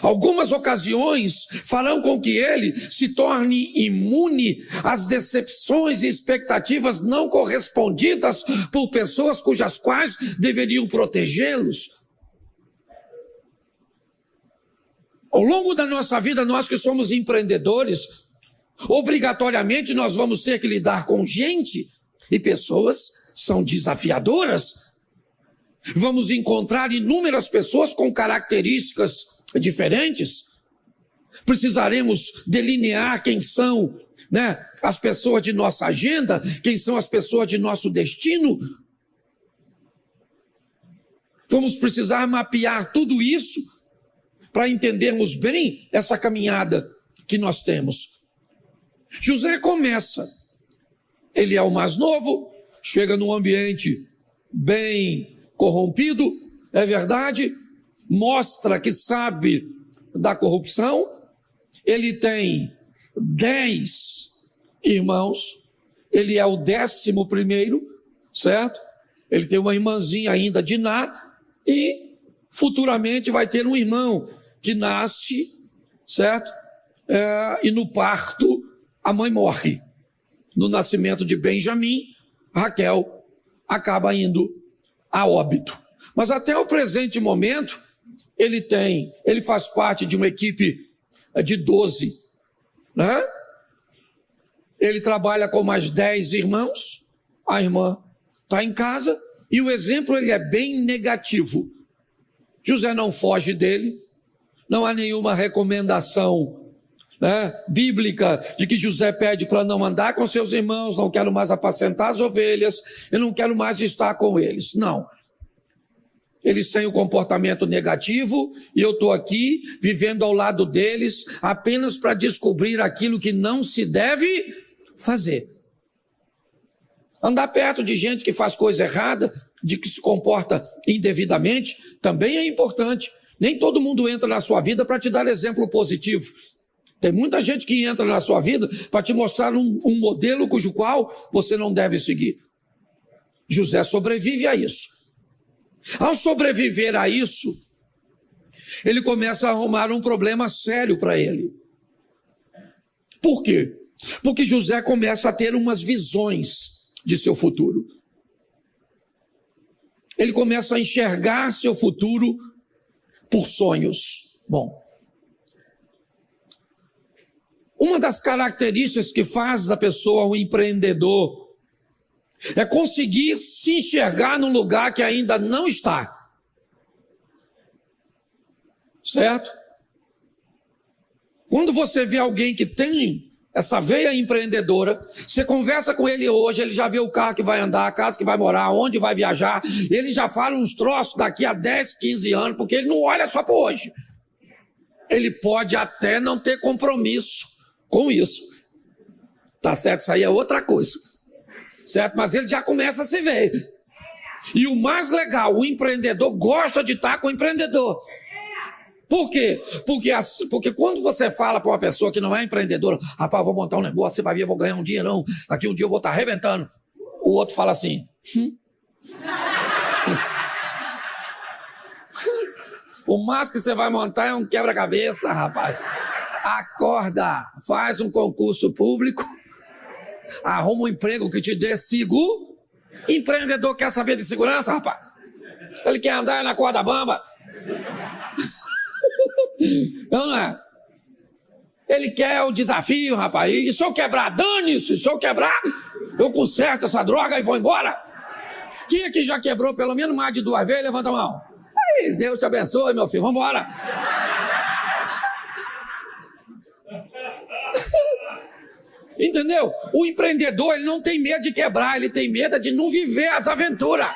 A: Algumas ocasiões farão com que ele se torne imune às decepções e expectativas não correspondidas por pessoas cujas quais deveriam protegê-los. Ao longo da nossa vida, nós que somos empreendedores, obrigatoriamente nós vamos ter que lidar com gente e pessoas são desafiadoras. Vamos encontrar inúmeras pessoas com características diferentes. Precisaremos delinear quem são, as pessoas de nossa agenda, quem são as pessoas de nosso destino. Vamos precisar mapear tudo isso para entendermos bem essa caminhada que nós temos. José começa, ele é o mais novo, chega num ambiente bem corrompido, é verdade, mostra que sabe da corrupção, ele tem 10 irmãos, ele é o 11º, certo? Ele tem uma irmãzinha ainda, Diná, e futuramente vai ter um irmão que nasce, certo? E no parto a mãe morre. No nascimento de Benjamim, Raquel acaba indo a óbito. Mas até o presente momento, ele faz parte de uma equipe de 12, né? Ele trabalha com mais 10 irmãos, a irmã está em casa, e o exemplo ele é bem negativo. José não foge dele, não há nenhuma recomendação bíblica de que José pede para não andar com seus irmãos, não quero mais apacentar as ovelhas, eu não quero mais estar com eles. Não. Eles têm o comportamento negativo e eu estou aqui vivendo ao lado deles apenas para descobrir aquilo que não se deve fazer. Andar perto de gente que faz coisa errada, de que se comporta indevidamente, também é importante. Nem todo mundo entra na sua vida para te dar exemplo positivo. Tem muita gente que entra na sua vida para te mostrar um modelo cujo qual você não deve seguir. José sobrevive a isso. Ao sobreviver a isso, ele começa a arrumar um problema sério para ele. Por quê? Porque José começa a ter umas visões de seu futuro. Ele começa a enxergar seu futuro por sonhos. Bom, uma das características que faz da pessoa um empreendedor é conseguir se enxergar num lugar que ainda não está. Certo? Quando você vê alguém que tem essa veia empreendedora, você conversa com ele hoje, ele já vê o carro que vai andar, a casa que vai morar, onde vai viajar, ele já fala uns troços daqui a 10, 15 anos, porque ele não olha só para hoje. Ele pode até não ter compromisso com isso. Tá certo? Isso aí é outra coisa. Certo? Mas ele já começa a se ver. E o mais legal, o empreendedor gosta de estar com o empreendedor. Por quê? Porque quando você fala para uma pessoa que não é empreendedora, rapaz, vou montar um negócio, você vai ver, eu vou ganhar um dinheirão, daqui um dia eu vou estar arrebentando. O outro fala assim, o mais que você vai montar é um quebra-cabeça, rapaz. Acorda, faz um concurso público, arruma um emprego que te dê seguro. Empreendedor quer saber de segurança, rapaz? Ele quer andar na corda bamba. Não é? Ele quer o desafio, rapaz. E se eu quebrar, dane-se. Se eu quebrar, eu conserto essa droga e vou embora. Quem aqui já quebrou pelo menos mais de 2 vezes? Levanta a mão. Aí, Deus te abençoe, meu filho. Vamos embora. Entendeu? O empreendedor, ele não tem medo de quebrar, ele tem medo de não viver as aventuras.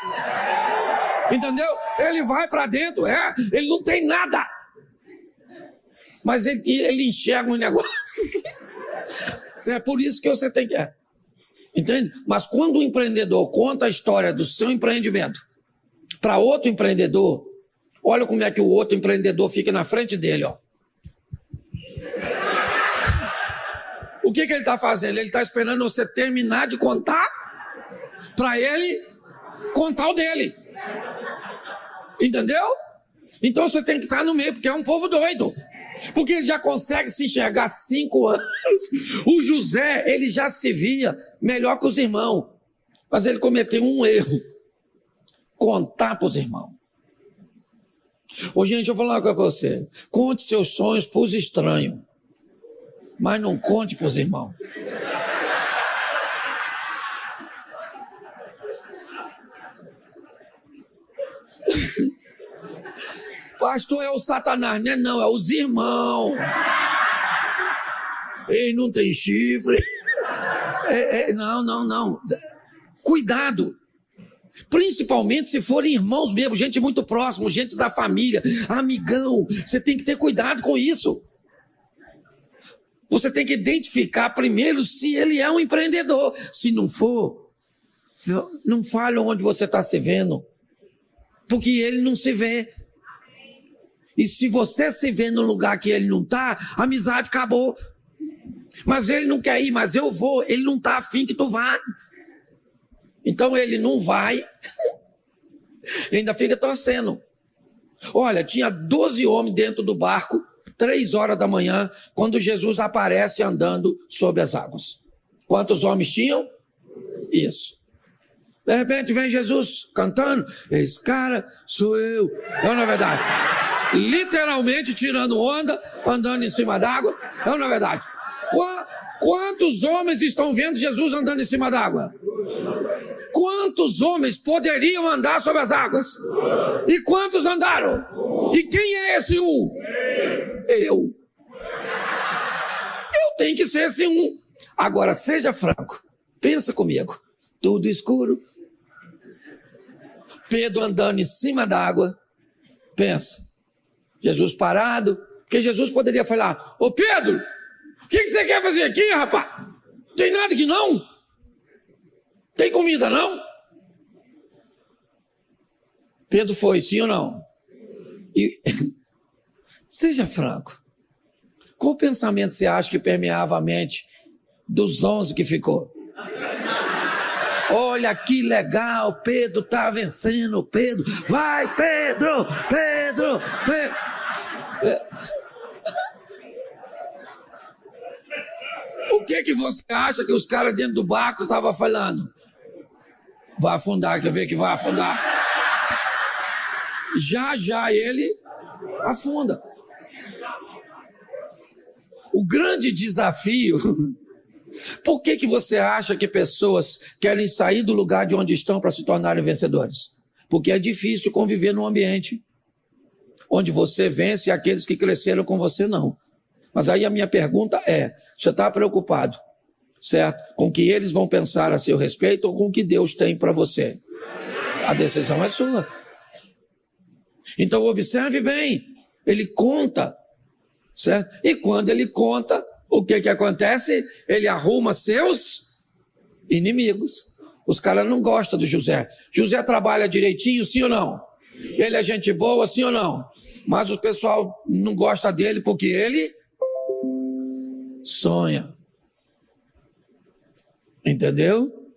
A: Entendeu? Ele vai para dentro, ele não tem nada. Mas ele enxerga um negócio. É por isso que você tem que... Entende? Mas quando o empreendedor conta a história do seu empreendimento para outro empreendedor, olha como é que o outro empreendedor fica na frente dele, ó. O que ele está fazendo? Ele está esperando você terminar de contar para ele contar o dele. Entendeu? Então você tem que estar no meio, porque é um povo doido. Porque ele já consegue se enxergar há 5 anos. O José, ele já se via melhor que os irmãos. Mas ele cometeu um erro. Contar para os irmãos. Ô, gente, eu vou falar uma coisa para você. Conte seus sonhos para os estranhos. Mas não conte para os irmãos. Pastor, é o Satanás. Não é não, é os irmãos. Ele não tem chifre. Não. Cuidado. Principalmente se forem irmãos mesmo, gente muito próximo, gente da família, amigão. Você tem que ter cuidado com isso. Você tem que identificar primeiro se ele é um empreendedor. Se não for, não fale onde você está se vendo. Porque ele não se vê. E se você se vê no lugar que ele não está, a amizade acabou. Mas ele não quer ir, mas eu vou. Ele não está afim que tu vá. Então ele não vai. E ainda fica torcendo. Olha, tinha 12 homens dentro do barco, 3 horas da manhã, quando Jesus aparece andando sobre as águas. Quantos homens tinham? Isso. De repente vem Jesus cantando. Esse cara sou eu. Não, na verdade. Literalmente tirando onda, andando em cima d'água. Não, na verdade. Quantos homens estão vendo Jesus andando em cima d'água? Quantos homens poderiam andar sobre as águas? E quantos andaram? E quem é esse um? Eu tenho que ser esse um. Agora, seja franco. Pensa comigo. Tudo escuro. Pedro andando em cima d'água. Pensa. Jesus parado. Porque Jesus poderia falar: ô Pedro, o que você quer fazer aqui, rapaz? Tem nada aqui não? Tem comida não? Pedro foi, sim ou não? E seja franco. Qual pensamento você acha que permeava a mente dos 11 que ficou? Olha que legal, Pedro está vencendo, Pedro. Vai, Pedro. O que você acha que os caras dentro do barco estavam falando? Vai afundar, quer ver que vai afundar? Já ele afunda. O grande desafio... Por que você acha que pessoas querem sair do lugar de onde estão para se tornarem vencedores? Porque é difícil conviver num ambiente onde você vence e aqueles que cresceram com você não. Mas aí a minha pergunta é, você está preocupado, certo? Com o que eles vão pensar a seu respeito ou com o que Deus tem para você? A decisão é sua. Então observe bem, ele conta, certo? E quando ele conta, o que acontece? Ele arruma seus inimigos. Os caras não gostam do José. José trabalha direitinho, sim ou não? Ele é gente boa, sim ou não? Mas o pessoal não gosta dele porque ele sonha. Entendeu?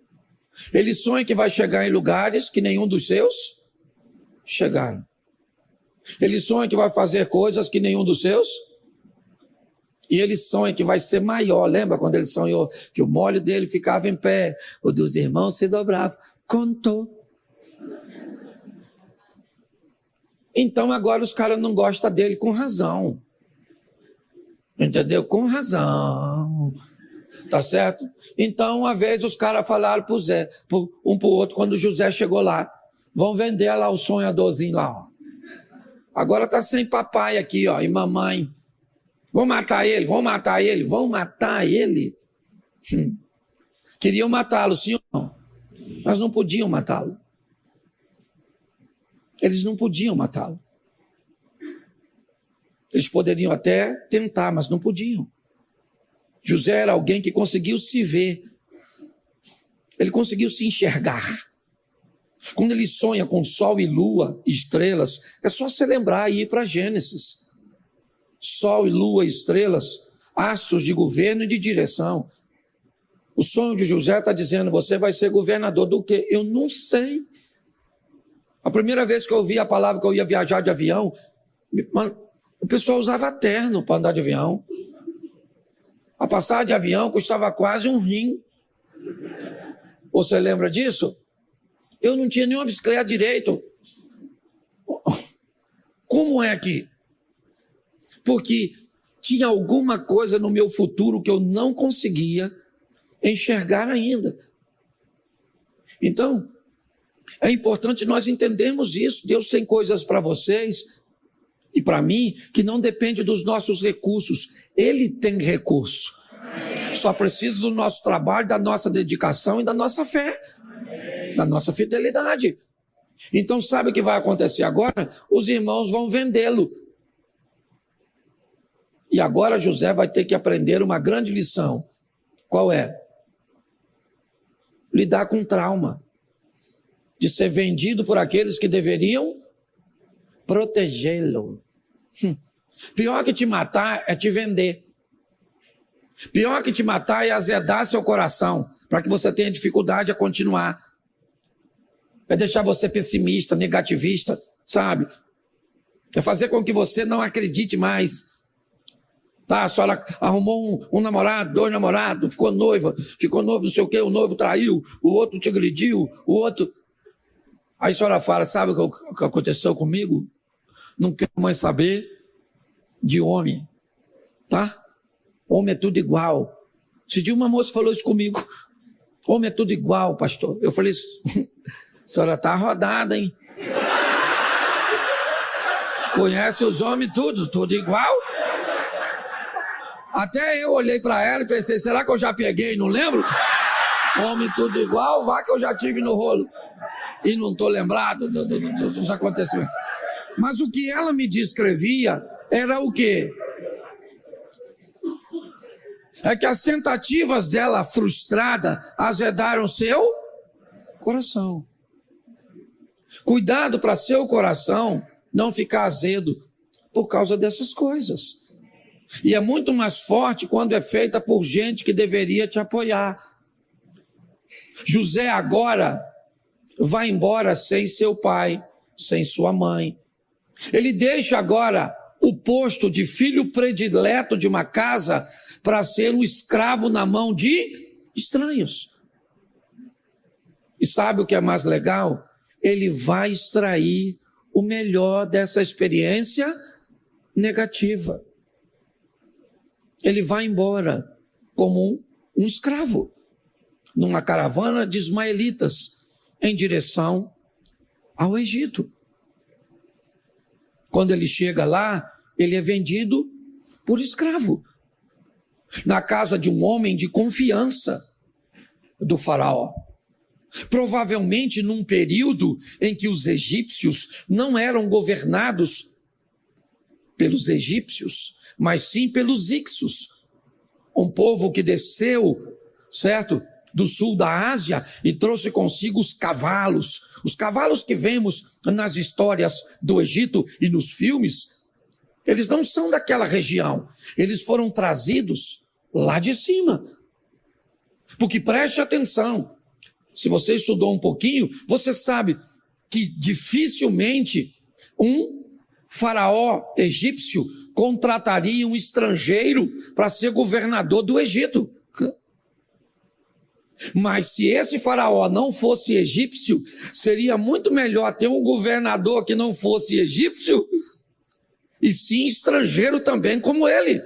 A: Ele sonha que vai chegar em lugares que nenhum dos seus chegaram. Ele sonha que vai fazer coisas que nenhum dos seus. E ele sonha que vai ser maior. Lembra quando ele sonhou que o molho dele ficava em pé, o dos irmãos se dobrava? Contou. Então agora os caras não gostam dele com razão. Entendeu? Com razão. Tá certo? Então, uma vez os caras falaram um pro outro, quando José chegou lá, vão vender lá o sonhadorzinho lá, ó. Agora tá sem papai aqui, ó, e mamãe. Vão matar ele, vão matar ele, vão matar ele. Queriam matá-lo, sim ou não? Mas não podiam matá-lo. Eles não podiam matá-lo. Eles poderiam até tentar, mas não podiam. José era alguém que conseguiu se ver. Ele conseguiu se enxergar. Quando ele sonha com sol e lua e estrelas, é só você lembrar e ir para Gênesis. Sol e lua e estrelas, astros de governo e de direção. O sonho de José está dizendo, você vai ser governador do quê? Eu não sei. A primeira vez que eu ouvi a palavra que eu ia viajar de avião, o pessoal usava terno para andar de avião. A passagem de avião custava quase um rim. Você lembra disso? Eu não tinha nenhuma bicicleta direito. Como é que? Porque tinha alguma coisa no meu futuro que eu não conseguia enxergar ainda. Então, é importante nós entendermos isso. Deus tem coisas para vocês e para mim que não depende dos nossos recursos. Ele tem recurso. Só precisa do nosso trabalho, da nossa dedicação e da nossa fé, da nossa fidelidade. Então sabe o que vai acontecer agora? Os irmãos vão vendê-lo. E agora José vai ter que aprender uma grande lição. Qual é? Lidar com trauma. De ser vendido por aqueles que deveriam protegê-lo. Pior que te matar é te vender. Pior que te matar é azedar seu coração, para que você tenha dificuldade a continuar. É deixar você pessimista, negativista, sabe? É fazer com que você não acredite mais. Tá, a senhora arrumou um namorado, 2 namorados, ficou noivo, não sei o quê, o noivo traiu, o outro te agrediu, o outro... Aí a senhora fala, sabe o que aconteceu comigo? Não quero mais saber de homem, tá? Homem é tudo igual. Esse dia uma moça falou isso comigo. Homem é tudo igual, pastor. Eu falei, a senhora tá rodada, hein? Conhece os homens tudo igual? Até eu olhei para ela e pensei, será que eu já peguei, não lembro? Homem tudo igual, vá que eu já tive no rolo. E não estou lembrado dos acontecimentos. Mas o que ela me descrevia era o quê? É que as tentativas dela frustrada azedaram seu coração. Cuidado para seu coração não ficar azedo por causa dessas coisas. E é muito mais forte quando é feita por gente que deveria te apoiar. José agora vai embora sem seu pai, sem sua mãe. Ele deixa agora o posto de filho predileto de uma casa para ser um escravo na mão de estranhos. E sabe o que é mais legal? Ele vai extrair o melhor dessa experiência negativa. Ele vai embora como um escravo, numa caravana de ismaelitas, em direção ao Egito. Quando ele chega lá, ele é vendido por escravo, na casa de um homem de confiança do faraó. Provavelmente num período em que os egípcios não eram governados pelos egípcios, mas sim pelos Ixos, um povo que desceu, certo, do sul da Ásia e trouxe consigo os cavalos que vemos nas histórias do Egito e nos filmes. Eles não são daquela região, eles foram trazidos lá de cima. Porque preste atenção, se você estudou um pouquinho, você sabe que dificilmente um faraó egípcio contrataria um estrangeiro para ser governador do Egito. Mas se esse faraó não fosse egípcio, seria muito melhor ter um governador que não fosse egípcio e sim estrangeiro também como ele.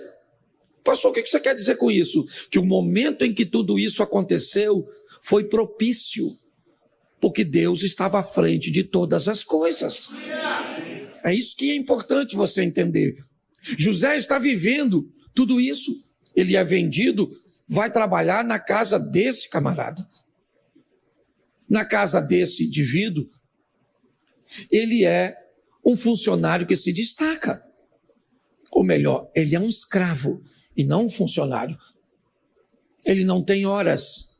A: Pastor, o que você quer dizer com isso? Que o momento em que tudo isso aconteceu foi propício, porque Deus estava à frente de todas as coisas. É isso que é importante você entender. José está vivendo tudo isso. Ele é vendido, vai trabalhar na casa desse camarada. Na casa desse indivíduo, ele é um funcionário que se destaca. Ou melhor, ele é um escravo e não um funcionário. Ele não tem horas.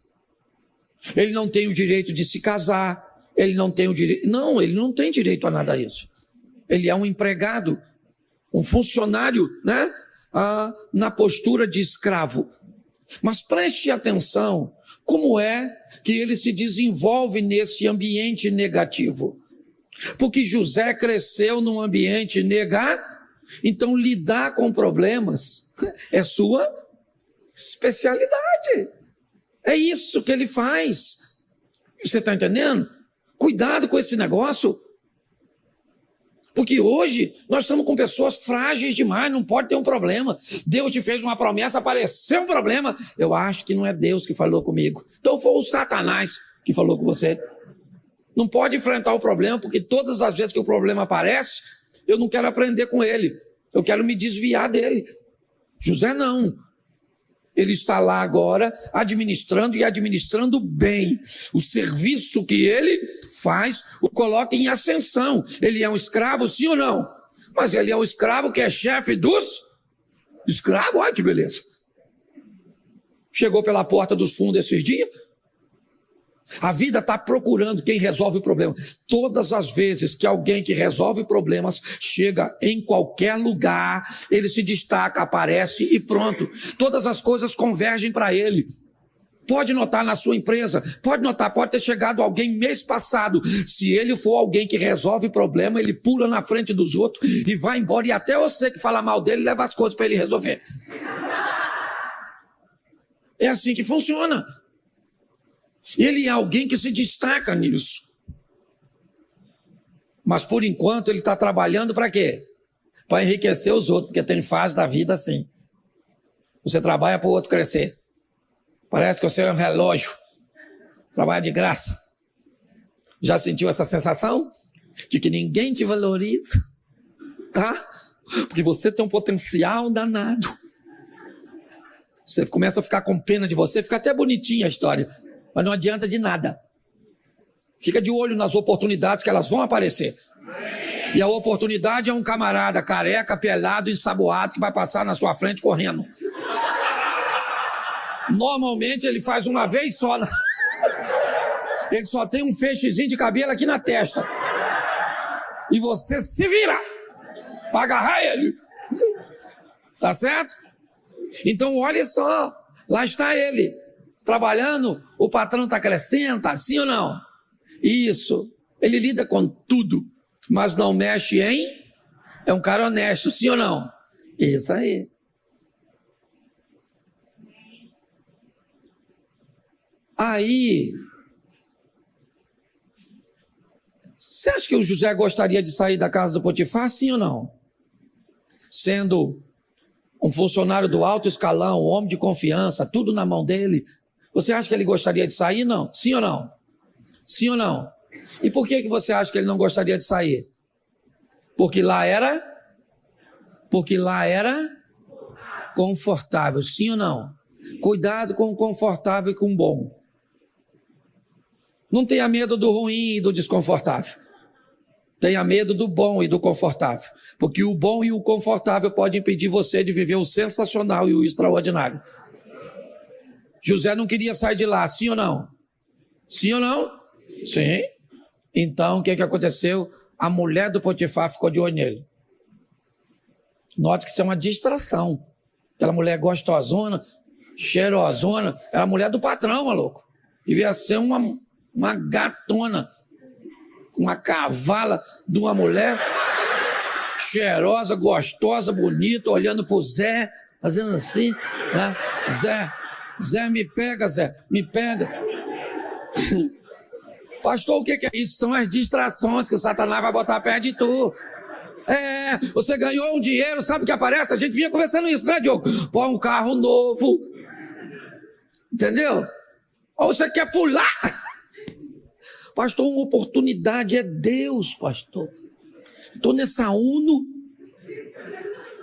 A: Ele não tem o direito de se casar. Ele não tem o direito... Não, ele não tem direito a nada disso. Ele é um empregado, um funcionário, né? Na postura de escravo. Mas preste atenção, como é que ele se desenvolve nesse ambiente negativo? Porque José cresceu num ambiente negativo, então lidar com problemas é sua especialidade. É isso que ele faz. Você está entendendo? Cuidado com esse negócio. Porque hoje nós estamos com pessoas frágeis demais, não pode ter um problema. Deus te fez uma promessa, apareceu um problema. Eu acho que não é Deus que falou comigo. Então foi o Satanás que falou com você. Não pode enfrentar o problema, porque todas as vezes que o problema aparece, eu não quero aprender com ele. Eu quero me desviar dele. José não. Ele está lá agora administrando e administrando bem. O serviço que ele faz o coloca em ascensão. Ele é um escravo, sim ou não? Mas ele é um escravo que é chefe dos escravos. Olha que beleza. Chegou pela porta dos fundos esses dias. A vida está procurando quem resolve o problema. Todas as vezes que alguém que resolve problemas chega em qualquer lugar, ele se destaca, aparece e pronto. Todas as coisas convergem para ele. Pode notar na sua empresa, pode notar, pode ter chegado alguém mês passado. Se ele for alguém que resolve problema, ele pula na frente dos outros e vai embora. E até você que fala mal dele, leva as coisas para ele resolver. É assim que funciona. Ele é alguém que se destaca nisso. Mas por enquanto ele está trabalhando para quê? Para enriquecer os outros, porque tem fase da vida assim. Você trabalha para o outro crescer. Parece que você é um relógio. Trabalha de graça. Já sentiu essa sensação? De que ninguém te valoriza? Tá? Porque você tem um potencial danado. Você começa a ficar com pena de você, fica até bonitinha a história. Mas não adianta de nada. Fica de olho nas oportunidades que elas vão aparecer. E a oportunidade é um camarada careca, pelado, ensaboado, que vai passar na sua frente correndo. Normalmente ele faz uma vez só. Ele só tem um feixezinho de cabelo aqui na testa. E você se vira para agarrar ele. Tá certo? Então olha só. Lá está ele. Trabalhando, o patrão está crescendo, tá assim ou não? Isso. Ele lida com tudo, mas não mexe em... É um cara honesto, sim ou não? Isso aí. Aí... Você acha que o José gostaria de sair da casa do Potifar, sim ou não? Sendo um funcionário do alto escalão, um homem de confiança, tudo na mão dele... Você acha que ele gostaria de sair? Não. Sim ou não? Sim ou não? E por que você acha que ele não gostaria de sair? Porque lá era confortável. Sim ou não? Cuidado com o confortável e com o bom. Não tenha medo do ruim e do desconfortável. Tenha medo do bom e do confortável. Porque o bom e o confortável podem impedir você de viver o sensacional e o extraordinário. José não queria sair de lá, sim ou não? Sim ou não? Sim. Então, o que aconteceu? A mulher do Potifar ficou de olho nele. Note que isso é uma distração. Aquela mulher gostosona, cheirosona, era a mulher do patrão, maluco. Devia ser uma gatona, uma cavala de uma mulher cheirosa, gostosa, bonita, olhando pro Zé, fazendo assim, né? Zé, me pega, Zé, me pega. Pastor, o que é isso? São as distrações que o Satanás vai botar perto de tu. Você ganhou um dinheiro, sabe o que aparece? A gente vinha conversando isso, né, Diogo? Pô, um carro novo. Entendeu? Ou você quer pular? Pastor, uma oportunidade é Deus, pastor. Estou nessa Uno.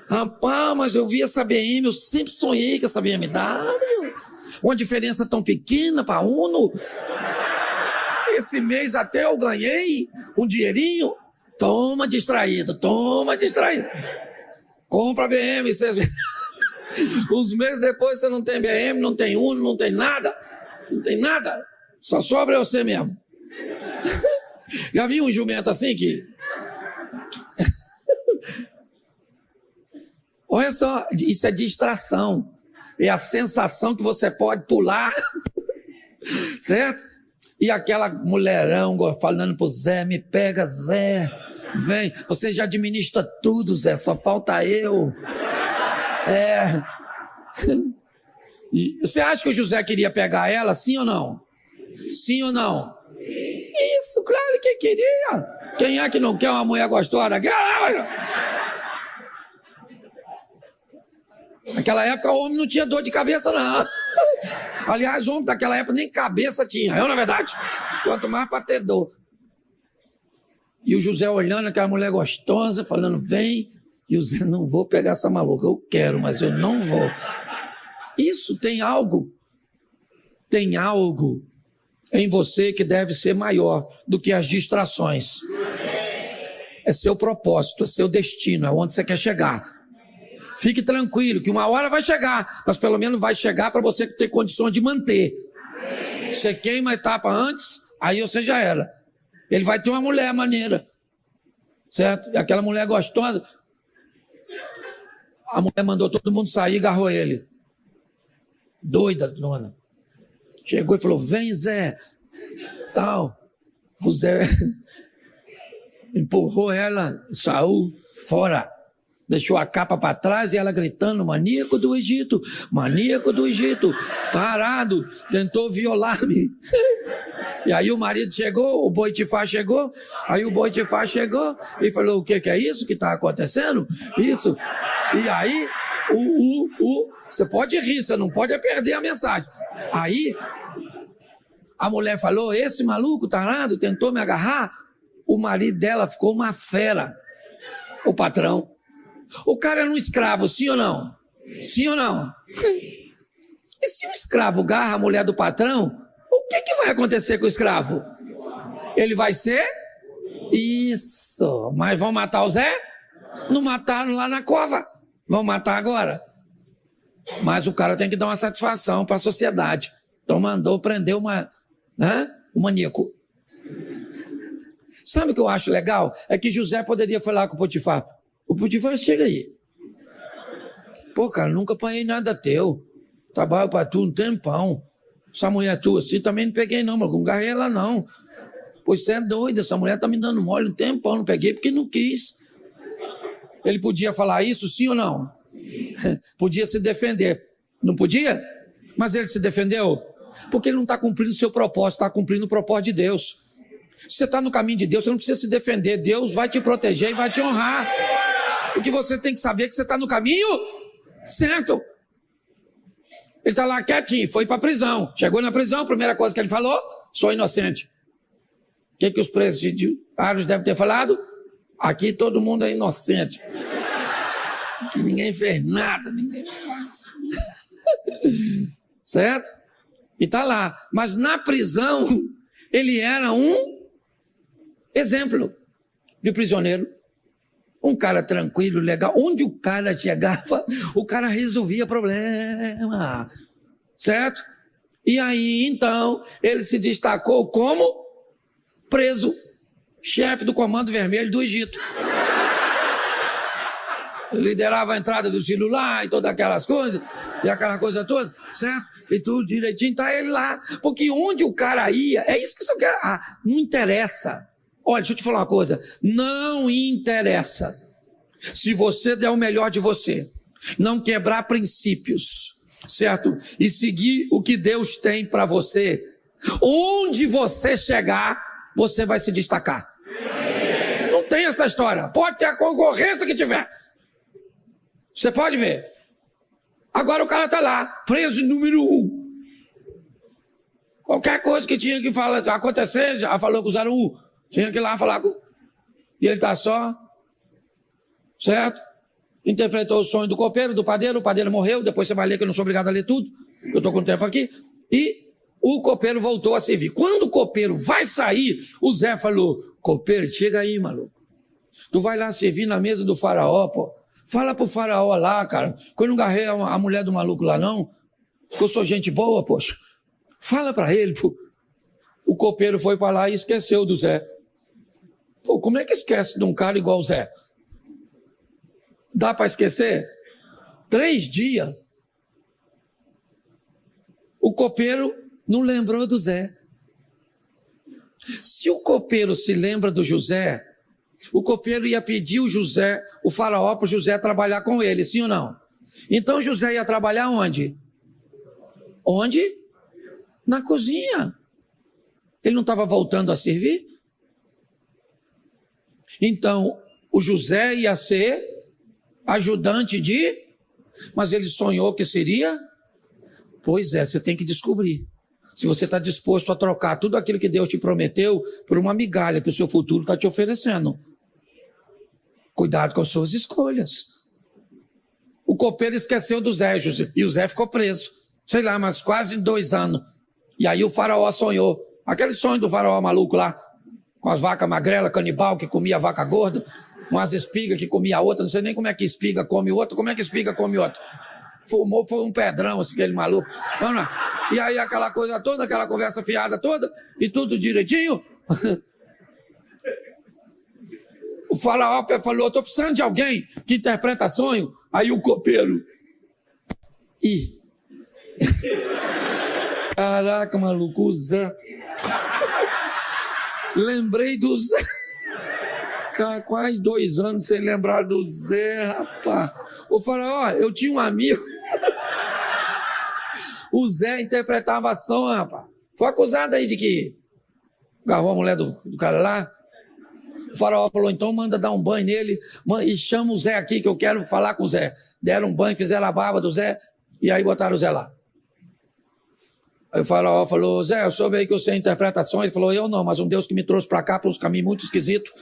A: Rapaz, mas eu vi essa BM, eu sempre sonhei com essa BMW. Uma diferença tão pequena para a Uno. Esse mês até eu ganhei um dinheirinho. Toma distraído. Compra BM. Uns meses depois você não tem BM, não tem Uno, não tem nada. Não tem nada. Só sobra você mesmo. Já vi um jumento assim que... Olha só, isso é distração. É a sensação que você pode pular. Certo? E aquela mulherão falando pro Zé, me pega, Zé. Vem, você já administra tudo, Zé, só falta eu. E você acha que o José queria pegar ela, sim ou não? Sim ou não? Sim. Isso, claro que queria. Quem é que não quer uma mulher gostosa? Naquela época o homem não tinha dor de cabeça, não. Aliás, o homem daquela época nem cabeça tinha. Na verdade, quanto mais para ter dor. E o José olhando aquela mulher gostosa, falando, vem. E o Zé, não vou pegar essa maluca. Eu quero, mas eu não vou. Isso tem algo em você que deve ser maior do que as distrações. É seu propósito, é seu destino, é onde você quer chegar. Fique tranquilo, que uma hora vai chegar, mas pelo menos vai chegar para você ter condições de manter. Você queima a etapa antes, aí você já era. Ele vai ter uma mulher maneira, certo? E aquela mulher gostosa, a mulher mandou todo mundo sair e agarrou ele. Doida, dona. Chegou e falou, vem Zé, tal. O Zé empurrou ela, saiu fora. Deixou a capa para trás e ela gritando, maníaco do Egito, tarado, tentou violar-me. E aí o marido chegou, o Boitifar chegou, e falou, o que é isso que está acontecendo? Isso. E aí, você pode rir, você não pode perder a mensagem. Aí, a mulher falou, esse maluco tarado tentou me agarrar, o marido dela ficou uma fera, o patrão. O cara era um escravo, sim ou não? Sim ou não? E se o escravo agarra a mulher do patrão, o que vai acontecer com o escravo? Ele vai ser? Isso. Mas vão matar o Zé? Não mataram lá na cova. Vão matar agora. Mas o cara tem que dar uma satisfação para a sociedade. Então mandou prender um maníaco. Sabe o que eu acho legal? É que José poderia falar com o Potifar. O Potifar, chega aí. Pô, cara, nunca apanhei nada teu. Trabalho pra tu um tempão. Essa mulher tua assim, também não peguei não, mas não agarrei ela não. Pois você é doido, essa mulher tá me dando mole um tempão, não peguei porque não quis. Ele podia falar isso, sim ou não? Podia se defender. Não podia? Mas ele se defendeu? Porque ele não está cumprindo o seu propósito, está cumprindo o propósito de Deus. Se você está no caminho de Deus, você não precisa se defender. Deus vai te proteger e vai te honrar. O que você tem que saber é que você está no caminho certo. Ele está lá quietinho, foi para a prisão. Chegou na prisão, a primeira coisa que ele falou, sou inocente. O que os presidiários devem ter falado? Aqui todo mundo é inocente. Que ninguém fez nada, ninguém fez nada. Certo? E está lá. Mas na prisão, ele era um exemplo de prisioneiro. Um cara tranquilo, legal. Onde o cara chegava, o cara resolvia problema. Certo? E aí, então, ele se destacou como preso. Chefe do Comando Vermelho do Egito. Liderava a entrada do celular e todas aquelas coisas. E aquela coisa toda. Certo? E tudo direitinho, tá ele lá. Porque onde o cara ia, é isso que você quer. Não interessa. Olha, deixa eu te falar uma coisa. Não interessa. Se você der o melhor de você, não quebrar princípios, certo? E seguir o que Deus tem para você, onde você chegar, você vai se destacar. Não tem essa história. Pode ter a concorrência que tiver. Você pode ver. Agora o cara está lá, preso número 1. Qualquer coisa que tinha que falar, acontecer, já falou com o 01. Tinha que ir lá falar com... E ele está só, certo? Interpretou o sonho do copeiro, do padeiro, o padeiro morreu, depois você vai ler que eu não sou obrigado a ler tudo, eu estou com tempo aqui, e o copeiro voltou a servir. Quando o copeiro vai sair, o Zé falou, copeiro, chega aí, maluco. Tu vai lá servir na mesa do faraó, pô. Fala pro faraó lá, cara, que eu não agarrei a mulher do maluco lá, não, que eu sou gente boa, poxa. Fala pra ele, pô. O copeiro foi pra lá e esqueceu do Zé. Pô, como é que esquece de um cara igual o Zé? Dá pra esquecer? 3 dias. O copeiro não lembrou do Zé. Se o copeiro se lembra do José, o copeiro ia pedir o faraó para o José trabalhar com ele, sim ou não? Então José ia trabalhar onde? Onde? Na cozinha. Ele não estava voltando a servir? Então, o José ia ser ajudante de... Mas ele sonhou que seria... Pois é, você tem que descobrir. Se você está disposto a trocar tudo aquilo que Deus te prometeu por uma migalha que o seu futuro está te oferecendo. Cuidado com as suas escolhas. O copeiro esqueceu do Zé, e o Zé ficou preso. Sei lá, mas quase 2 anos. E aí o faraó sonhou. Aquele sonho do faraó maluco lá, com as vacas magrelas, canibal, que comia a vaca gorda, com as espigas que comia a outra. Não sei nem como é que espiga come outra, como é que espiga come outra. Fumou, foi um pedrão, aquele maluco. E aí aquela coisa toda, aquela conversa fiada toda, e tudo direitinho. O faraó falou, estou precisando de alguém que interpreta sonho. Aí o copeiro. Caraca, maluco, o Zé. Lembrei do Zé. Cara, quase 2 anos sem lembrar do Zé, rapaz. O faraó, eu tinha um amigo. O Zé interpretava sonho, rapaz. Foi acusado aí de que agarrou a mulher do cara lá. O faraó falou, então manda dar um banho nele e chama o Zé aqui que eu quero falar com o Zé. Deram um banho, fizeram a barba do Zé e aí botaram o Zé lá. Aí o faraó falou, Zé, eu soube aí que você interpreta sonhos. Ele falou, eu não, mas um Deus que me trouxe para cá por uns caminhos muito esquisitos,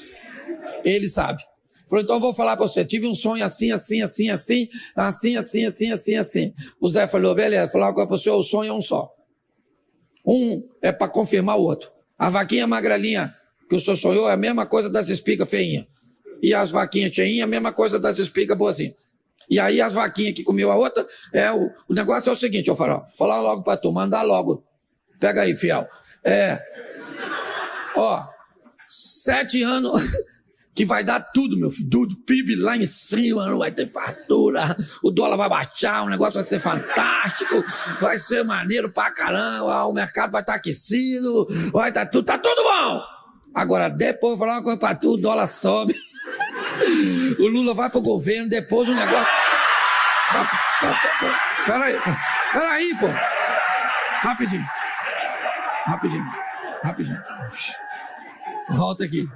A: ele sabe. Falou, então eu vou falar para você, tive um sonho assim. O Zé falou, beleza, falou uma coisa para você, o sonho é um só. Um é para confirmar o outro. A vaquinha magrelinha que o senhor sonhou é a mesma coisa das espigas feinhas. E as vaquinhas cheinhas, a mesma coisa das espigas boazinhas. E aí as vaquinhas que comeu a outra, o negócio é o seguinte, ô faraó, falar logo para tu, mandar logo. Pega aí, fiel. 7 anos que vai dar tudo, meu filho. Tudo, PIB lá em cima, não vai ter fartura. O dólar vai baixar, o negócio vai ser fantástico. Vai ser maneiro pra caramba. O mercado vai estar aquecido. Vai estar tudo, tá tudo bom. Agora, depois, vou falar uma coisa pra tu, o dólar sobe. O Lula vai pro governo, depois o negócio... Peraí, pô. Rapidinho. Volta aqui.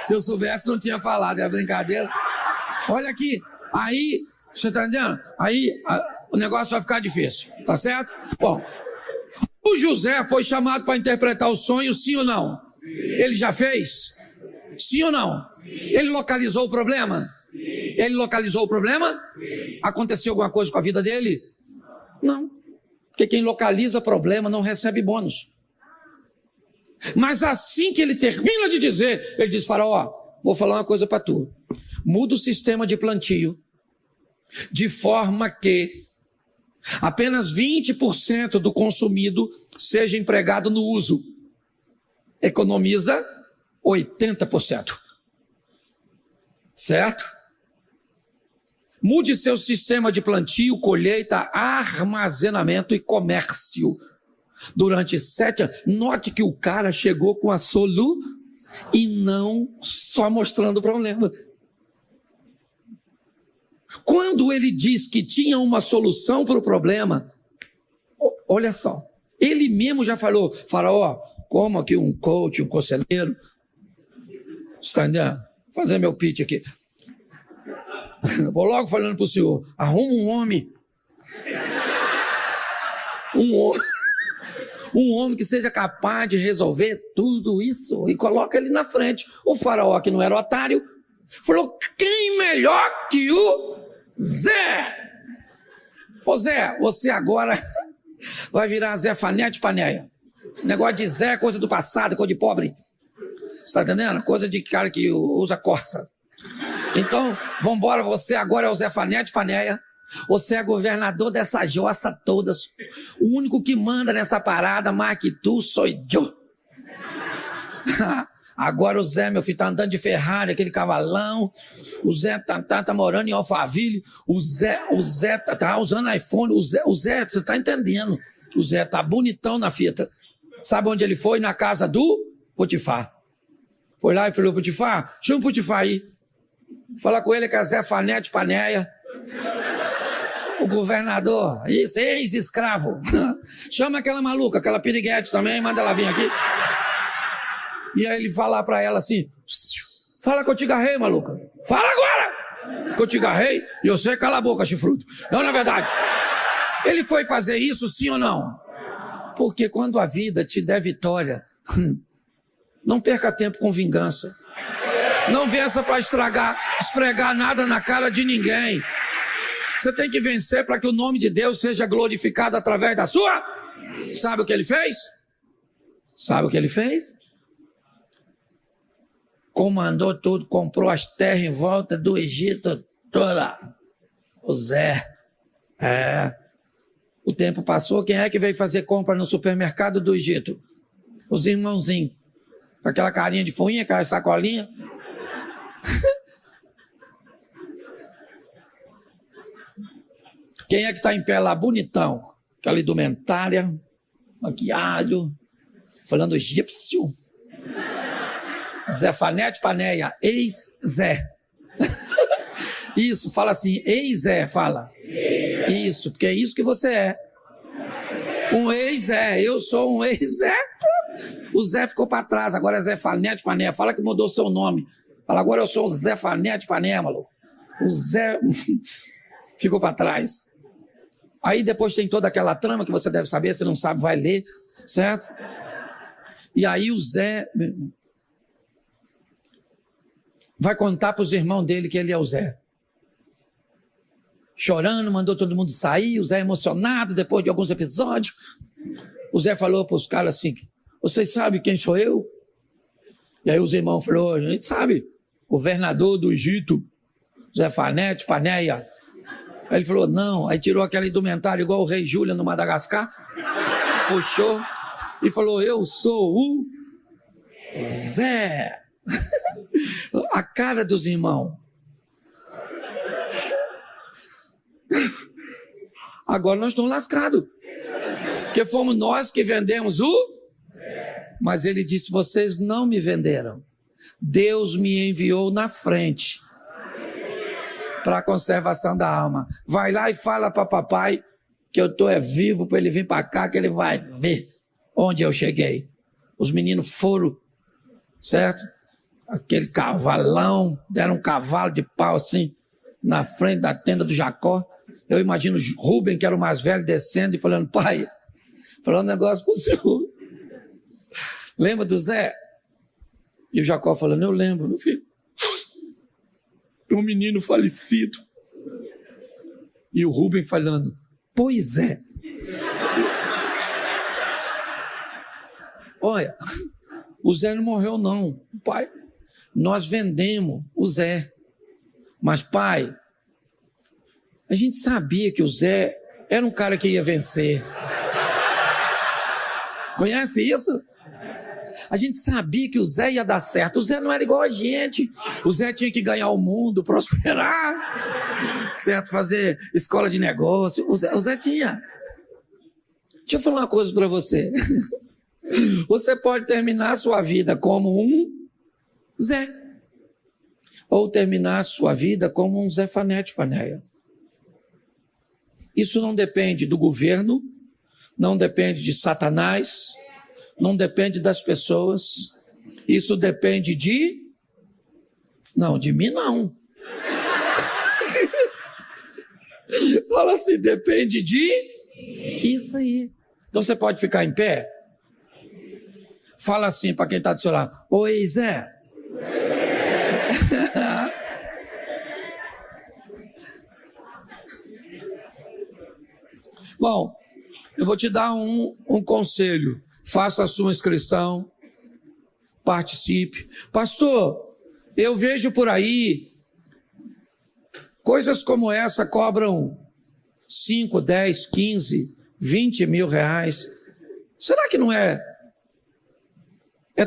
A: Se eu soubesse, não tinha falado, é brincadeira. Olha aqui, aí, você tá entendendo? Aí o negócio vai ficar difícil, tá certo? Bom, o José foi chamado para interpretar o sonho, sim ou não? Ele já fez? Sim ou não? Ele localizou o problema? Ele localizou o problema? Aconteceu alguma coisa com a vida dele? Não. Porque quem localiza problema não recebe bônus. Mas assim que ele termina de dizer, ele diz, faraó, vou falar uma coisa para tu. Muda o sistema de plantio de forma que apenas 20% do consumido seja empregado no uso. Economiza 80%. Certo? Mude seu sistema de plantio, colheita, armazenamento e comércio. Durante 7 anos. Note que o cara chegou com a solução e não só mostrando o problema. Quando ele diz que tinha uma solução para o problema, olha só, ele mesmo já falou, faraó, como aqui um coach, um conselheiro, está entendendo? fazer meu pitch aqui. Vou logo falando para o senhor, arruma um homem. Um homem que seja capaz de resolver tudo isso e coloca ele na frente. O faraó, que não era otário, falou, quem melhor que o Zé? Ô Zé, você agora vai virar Zé Fanete Paneia. Esse negócio de Zé é coisa do passado, coisa de pobre. Você está entendendo? Coisa de cara que usa Corsa. Então, vambora, você agora é o Zé Fanete Paneia. Você é governador dessa jossa todas. O único que manda nessa parada, mais que tu, sou eu. Agora o Zé, meu filho, tá andando de Ferrari, aquele cavalão. O Zé tá morando em Alphaville. O Zé tá usando iPhone. O Zé, você tá entendendo. O Zé tá bonitão na fita. Sabe onde ele foi? Na casa do Potifar. Foi lá e falou, Potifar, chama o Potifar aí. Fala com ele que é Zé Fanete Paneia. O governador, isso, ex-escravo. Chama aquela maluca, aquela piriguete também, manda ela vir aqui. E aí ele fala pra ela assim, fala que eu te agarrei, maluca. Fala agora! Que eu te agarrei e você cala a boca, chifrudo. Não, na verdade. Ele foi fazer isso, sim ou não? Porque quando a vida te der vitória, não perca tempo com vingança. Não vença para esfregar nada na cara de ninguém. Você tem que vencer para que o nome de Deus seja glorificado através da sua. Sabe o que ele fez? Sabe o que ele fez? Comandou tudo, comprou as terras em volta do Egito toda. O Zé. O tempo passou, quem é que veio fazer compra no supermercado do Egito? Os irmãozinhos. Com aquela carinha de fuinha, aquela sacolinha. Quem é que está em pé lá, bonitão? Aquela indumentária, maquiagem, falando egípcio. Zé Fanete Paneia, ex-Zé. Isso, fala assim, ex-Zé, fala. Isso, porque é isso que você é. Um ex-Zé, eu sou um ex-Zé. O Zé ficou para trás, agora é Zé Fanete Paneia. Fala que mudou seu nome. Fala, agora eu sou o Zé Fanete Paneia, maluco. O Zé ficou para trás. Aí depois tem toda aquela trama que você deve saber, se não sabe, vai ler, certo? E aí o Zé vai contar para os irmãos dele que ele é o Zé. Chorando, mandou todo mundo sair, o Zé emocionado depois de alguns episódios. O Zé falou para os caras assim, vocês sabem quem sou eu? E aí os irmãos falaram, a gente sabe, governador do Egito, Zé Fanete Paneia. Aí ele falou, não, aí tirou aquela indumentária igual o rei Júlia no Madagascar, puxou e falou, eu sou o Zé. A cara dos irmãos. Agora nós estamos lascados, porque fomos nós que vendemos o... Mas ele disse, vocês não me venderam. Deus me enviou na frente para a conservação da alma. Vai lá e fala para papai que eu estou vivo para ele vir para cá, que ele vai ver onde eu cheguei. Os meninos foram, certo? Aquele cavalão, deram um cavalo de pau assim, na frente da tenda do Jacó. Eu imagino Rubem, que era o mais velho, descendo e falando, pai, falando um negócio para o senhor. Lembra do Zé? E o Jacó falando, eu lembro, meu filho. Um menino falecido. E o Rubem falando, pois é. Olha, o Zé não morreu não, pai. Nós vendemos o Zé. Mas, pai, a gente sabia que o Zé era um cara que ia vencer. Conhece isso? A gente sabia que o Zé ia dar certo. O Zé não era igual a gente. O Zé tinha que ganhar o mundo, prosperar, certo? Fazer escola de negócio. O Zé tinha. Deixa eu falar uma coisa para você. Você pode terminar a sua vida como um Zé. Ou terminar a sua vida como um Zé Fanete Paneia. Isso não depende do governo, não depende de Satanás, não depende das pessoas, isso depende de Não, de mim não. Fala assim, depende de isso aí. Então você pode ficar em pé? Fala assim para quem está do seu lado. Oi, Zé. Bom, eu vou te dar um conselho. Faça a sua inscrição. Participe. Pastor, eu vejo por aí coisas como essa cobram 5, 10, 15, 20 mil reais. Será que não é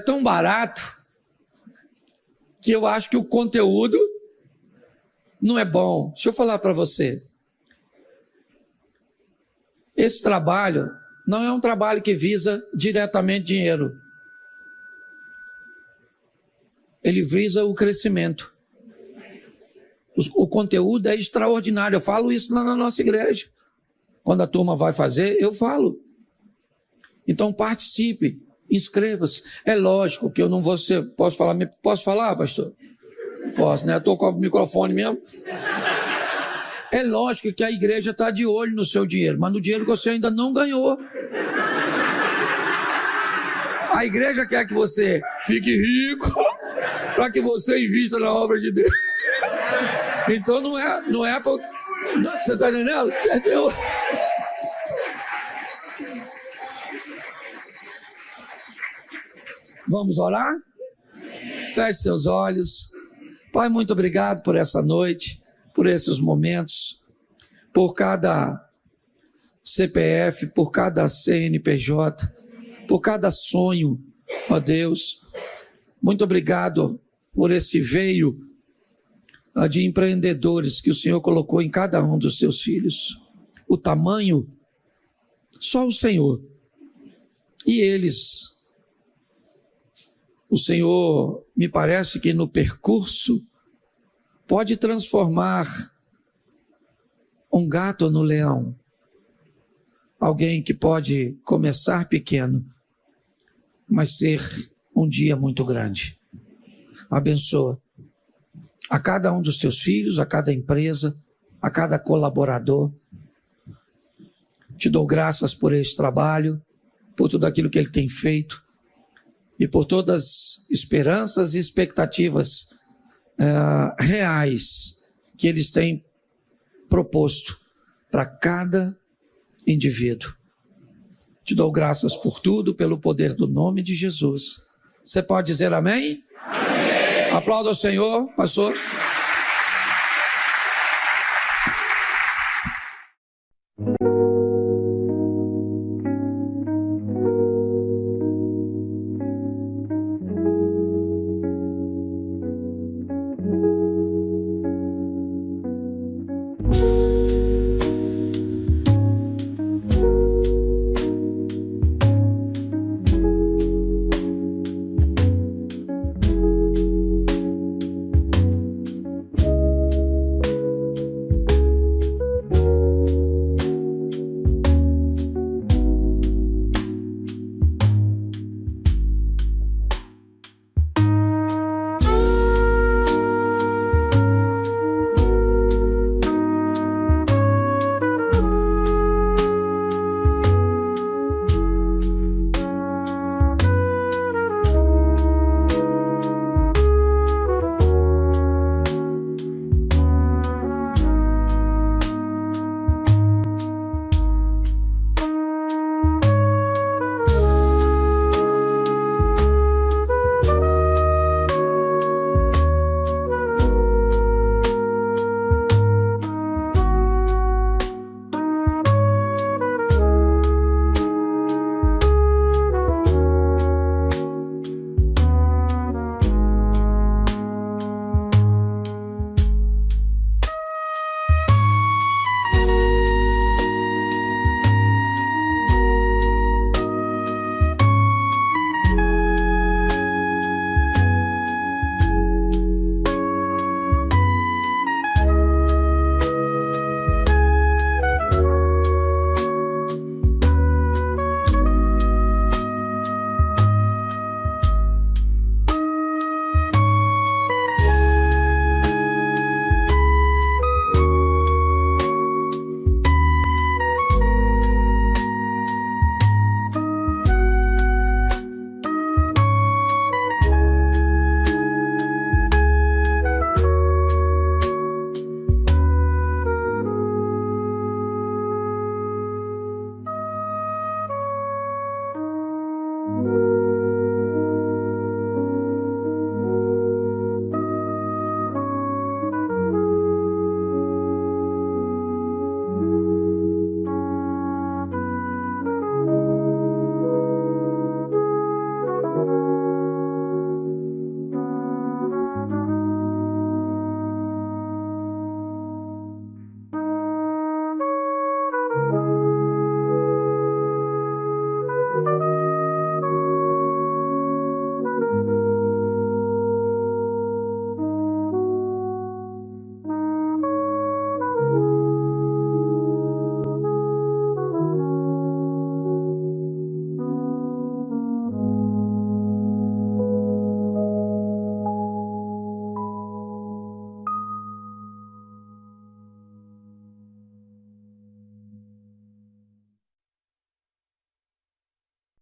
A: tão barato que eu acho que o conteúdo não é bom? Deixa eu falar para você. Esse trabalho não é um trabalho que visa diretamente dinheiro. Ele visa o crescimento. O conteúdo é extraordinário. Eu falo isso lá na nossa igreja. Quando a turma vai fazer, eu falo. Então participe, inscreva-se. É lógico que eu não vou ser... Posso falar, pastor? Posso, né? Eu estou com o microfone mesmo. É lógico que a igreja está de olho no seu dinheiro, mas no dinheiro que você ainda não ganhou. A igreja quer que você fique rico para que você invista na obra de Deus. Então não é por... Você está entendendo? Vamos orar? Feche seus olhos. Pai, muito obrigado por essa noite, por esses momentos, por cada CPF, por cada CNPJ, por cada sonho, ó Deus. Muito obrigado por esse veio de empreendedores que o Senhor colocou em cada um dos teus filhos. O tamanho, só o Senhor. E eles, o Senhor, me parece que no percurso, pode transformar um gato no leão. Alguém que pode começar pequeno, mas ser um dia muito grande. Abençoa a cada um dos teus filhos, a cada empresa, a cada colaborador. Te dou graças por esse trabalho, por tudo aquilo que ele tem feito e por todas as esperanças e expectativas reais que eles têm proposto para cada indivíduo. Te dou graças por tudo, pelo poder do nome de Jesus. Você pode dizer amém? Amém. Aplauda o Senhor, pastor.